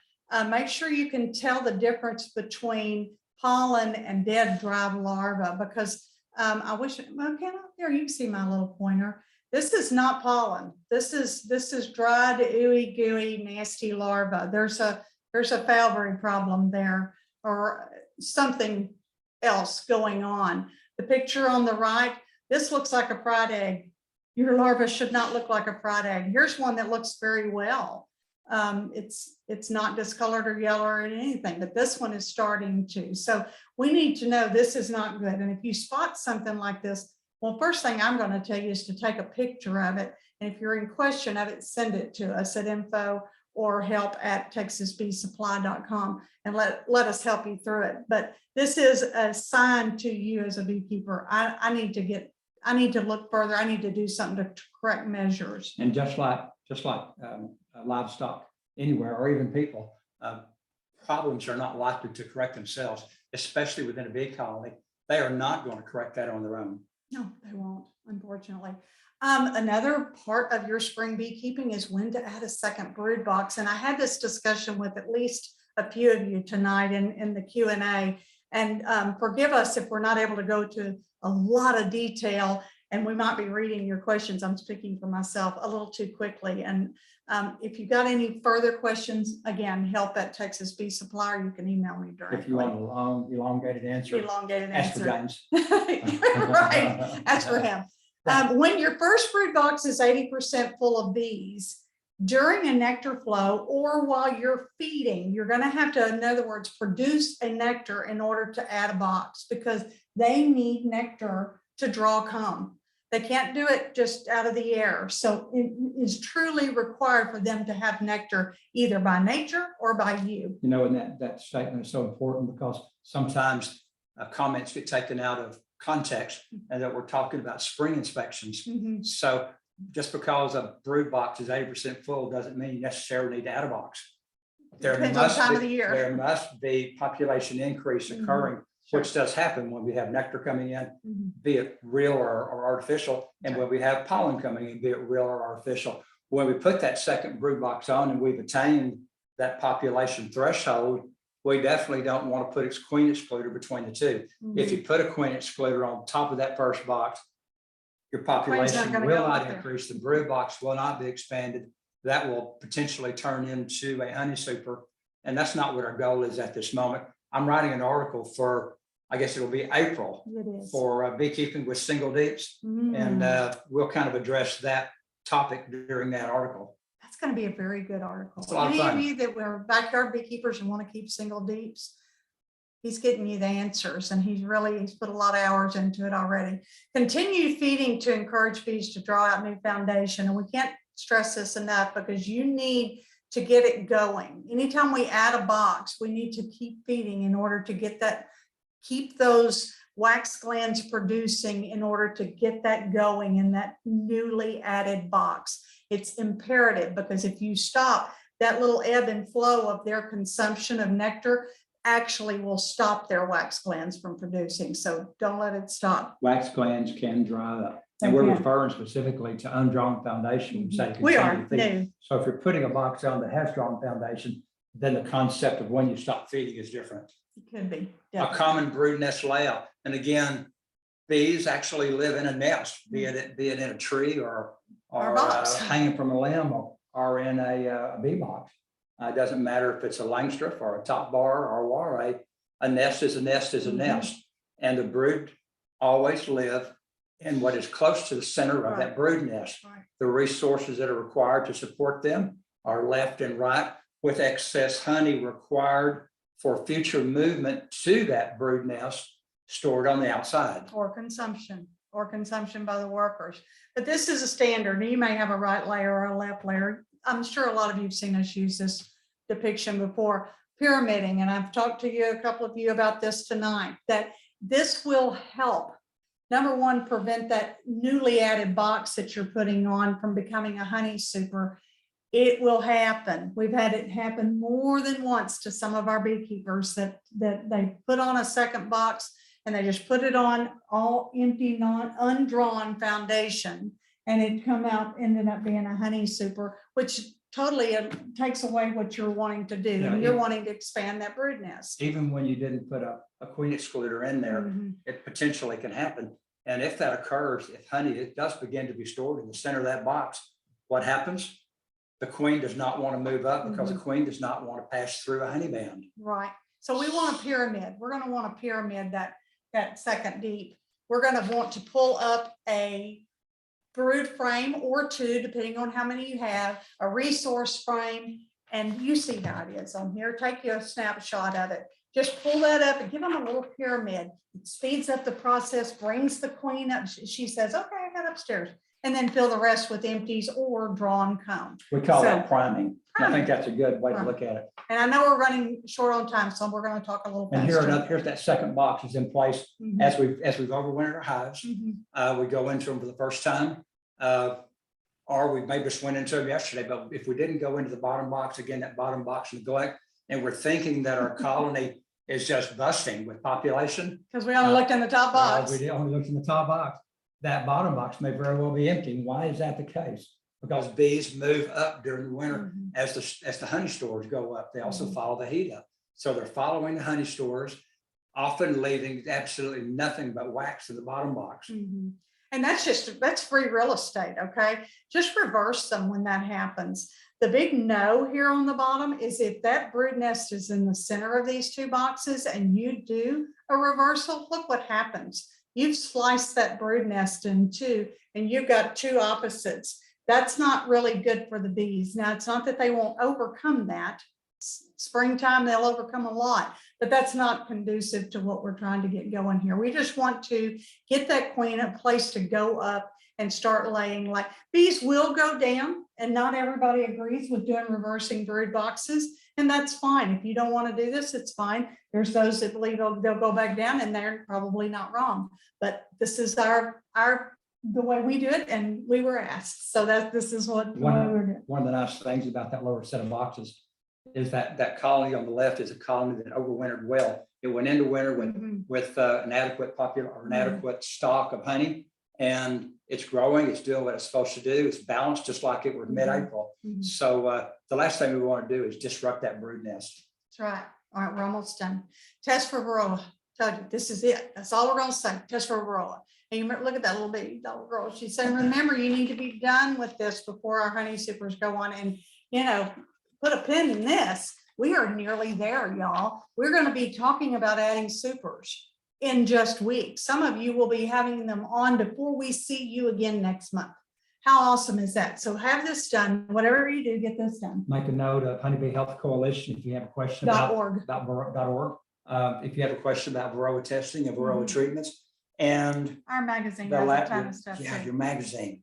make sure you can tell the difference between pollen and dead dried larvae, because I wish, well, here you can see my little pointer. This is not pollen. This is dried, ooey gooey, nasty larva. There's a Falbury problem there, or something else going on. The picture on the right, this looks like a fried egg. Your larva should not look like a fried egg. Here's one that looks very well. It's not discolored or yellow or anything, but this one is starting to. So we need to know this is not good. And if you spot something like this, well, first thing I'm going to tell you is to take a picture of it. And if you're in question of it, send it to us at info or help@texasbeesupply.com and let us help you through it. But this is a sign to you as a beekeeper. I need to look further. I need to do something to correct measures. And just like livestock anywhere, or even people, problems are not likely to correct themselves, especially within a bee colony. They are not going to correct that on their own. No, they won't, unfortunately. Another part of your spring beekeeping is when to add a second brood box. And I had this discussion with at least a few of you tonight in the Q&A. And forgive us if we're not able to go to a lot of detail, and we might be reading your questions. I'm speaking for myself a little too quickly. And if you got any further questions, again, help@Texas Bee Supply, or you can email me directly. If you want a long, elongated answer, Elongated ask for answer. James. Right, ask for him. When your first brood box is 80% full of bees, during a nectar flow or while you're feeding, you're going to have to, in other words, produce a nectar in order to add a box, because they need nectar to draw comb. They can't do it just out of the air. So it is truly required for them to have nectar either by nature or by you. You know, and that statement is so important, because sometimes comments get taken out of context, and that we're talking about spring inspections. Mhm. So just because a brood box is 80% full doesn't mean you necessarily need to add a box. Depends on the time of the year. There must be population increase Mhm. occurring, Sure. which does happen when we have nectar coming in, Mhm. be it real or artificial, and Sure. when we have pollen coming in, be it real or artificial. When we put that second brood box on and we've attained that population threshold, we definitely don't want to put a queen excluder between the two. If you put a queen excluder on top of that first box, your population gonna will go not up there. increase. The brood box will not be expanded. That will potentially turn into a honey super. And that's not what our goal is at this moment. I'm writing an article for, I guess it'll be April, It is. for beekeeping with single deeps. And we'll kind of address that topic during that article. That's going to be a very good article. It's a lot of Any of fun. you that were backyard beekeepers and want to keep single deeps, he's getting you the answers, and he's put a lot of hours into it already. Continue feeding to encourage bees to draw out new foundation. And we can't stress this enough, because you need to get it going. Anytime we add a box, we need to keep feeding in order to get that, keep those wax glands producing in order to get that going in that newly added box. It's imperative, because if you stop, that little ebb and flow of their consumption of nectar actually will stop their wax glands from producing. So don't let it stop. Wax glands can dry up. And we're Okay. referring specifically to undrawn foundation. Say We are, continue to feed. no, So if you're putting a box on that has drawn foundation, then the concept of when you stop feeding is different. it could be. A definitely. common brood nest layout. And again, bees actually live in a nest, be it in a tree or box. hanging from a limb or in a bee box. It doesn't matter if it's a Langstroth or a top bar or a Warre, a nest is a nest is a Mhm. nest. And the brood always live in what is close to the center of that Right. brood nest. Right. The resources that are required to support them are left and right, with excess honey required for future movement to that brood nest stored on the outside. Or consumption by the workers. But this is a standard. You may have a right layer or a left layer. I'm sure a lot of you have seen us use this depiction before. Pyramiding, and I've talked to you, a couple of you about this tonight, that this will help. Number one, prevent that newly added box that you're putting on from becoming a honey super. It will happen. We've had it happen more than once to some of our beekeepers that they put on a second box and they just put it on all empty, undrawn foundation, and it ended up being a honey super, which totally takes away what you're wanting to do. Yeah, And you're wanting to expand that brood nest. Even when you didn't put a queen excluder in there, Mhm. it potentially can happen. And if that occurs, if honey, it does begin to be stored in the center of that box, what happens? The queen does not want to move up because the queen does not want to pass through a honey band. Right. So we want a pyramid. We're going to want a pyramid that second deep. We're going to want to pull up a brood frame or two, depending on how many you have, a resource frame, and you see how it is on here. Take you a snapshot of it. Just pull that up and give them a little pyramid. It speeds up the process, brings the queen up. She says, okay, I got upstairs. And then fill the rest with empties or drawn comb. We call So- that priming. And I think that's a good way to Right. look at it. And I know we're running short on time, so we're going to talk a little And faster. here's that second box is in place Mhm. as we've overwintered our hives. Mhm. We go into them for the first time. Or we maybe just went into them yesterday, but if we didn't go into the bottom box, again, that bottom box neglect, and we're thinking that our colony is just busting with population. Because we only looked in the top box. We only looked in the top box. That bottom box may very well be empty. Why is that the case? Because bees move up during the winter Mhm. as the honey stores go up. They also Mhm. follow the heat up. So they're following the honey stores, often leaving absolutely nothing but wax in the bottom box. Mhm. And that's free real estate, okay? Just reverse them when that happens. The big no here on the bottom is if that brood nest is in the center of these two boxes and you do a reversal, look what happens. You've sliced that brood nest in two and you've got two opposites. That's not really good for the bees. Now, it's not that they won't overcome that. Springtime, they'll overcome a lot, but that's not conducive to what we're trying to get going here. We just want to get that queen a place to go up and start laying. Like bees will go down, and not everybody agrees with doing reversing brood boxes, and that's fine. If you don't want to do this, it's fine. There's those that believe they'll go back down, and they're probably not wrong. But this is the way we do it, and we were asked. So this is what the way we're doing. One of the nice things about that lower set of boxes is that colony on the left is a colony that overwintered well. It went into winter Mhm. with an adequate an adequate stock of honey, and it's growing. It's doing what it's supposed to do. It's balanced just like it was mid-April. Mhm. So the last thing we want to do is disrupt that brood nest. That's right. All right, we're almost done. Test for Varroa. Told you, this is it. That's all we're gonna say. Test for Varroa. And you look at that little girl. She's saying, remember, you need to be done with this before our honey supers go on. And, put a pin in this. We are nearly there, y'all. We're gonna be talking about adding supers in just weeks. Some of you will be having them on before we see you again next month. How awesome is that? So have this done. Whatever you do, get this done. Make a note of Honeybee Health Coalition if you have a question .org. .org. If you have a question about Varroa testing and Varroa Mhm. treatments, and Our magazine the has a lab, ton of stuff. yeah, too. your magazine.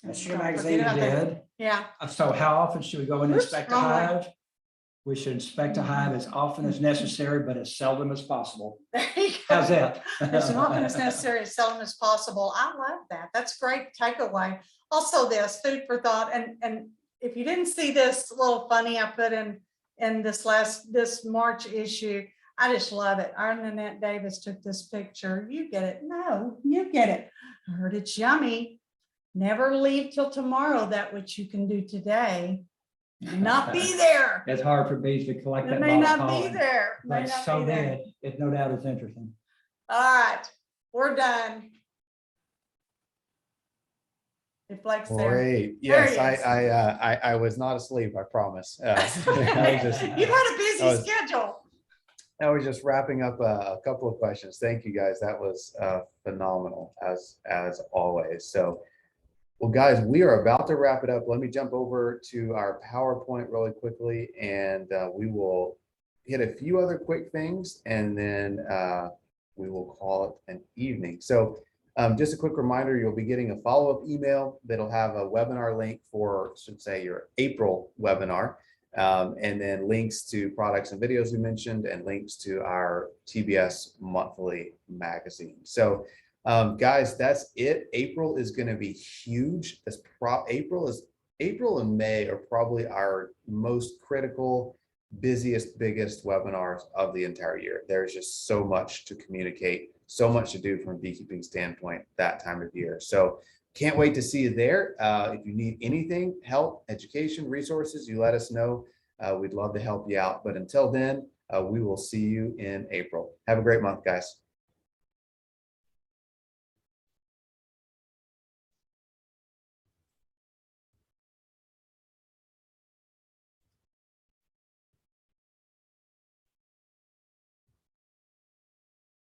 That's your Don't magazine forget you about that. did. Yeah. So how often should we go in and Oops, inspect a wrong way. hive? We should inspect a hive as often as necessary, but as seldom as possible. There you go. How's that? As often as necessary, as seldom as possible. I love that. That's great takeaway. Also this, food for thought. And if you didn't see this little funny I put in this March issue, I just love it. Our Nanette Davis took this picture. You get it. No, you get it. I heard it's yummy. Never leave till tomorrow that which you can do today. May not be there. It's hard for bees to collect It that may bottle not be pollen, there. May but not so be be there. it. It no doubt is interesting. All right, we're done. If Blake's there. Great. There he Yes, is. I was not asleep, I promise. I was just- You've had a busy I was- schedule. I was just wrapping up a couple of questions. Thank you, guys. That was phenomenal as always. So, well, guys, we are about to wrap it up. Let me jump over to our PowerPoint really quickly, and we will hit a few other quick things, and then we will call it an evening. So, just a quick reminder, you'll be getting a follow-up email that'll have a webinar link for, should say, your April webinar. And then links to products and videos we mentioned, and links to our TBS monthly magazine. So guys, that's it. April is going to be huge. April and May are probably our most critical, busiest, biggest webinars of the entire year. There's just so much to communicate, so much to do from a beekeeping standpoint that time of year. So can't wait to see you there. If you need anything, help, education, resources, you let us know. We'd love to help you out. But until then, we will see you in April. Have a great month, guys.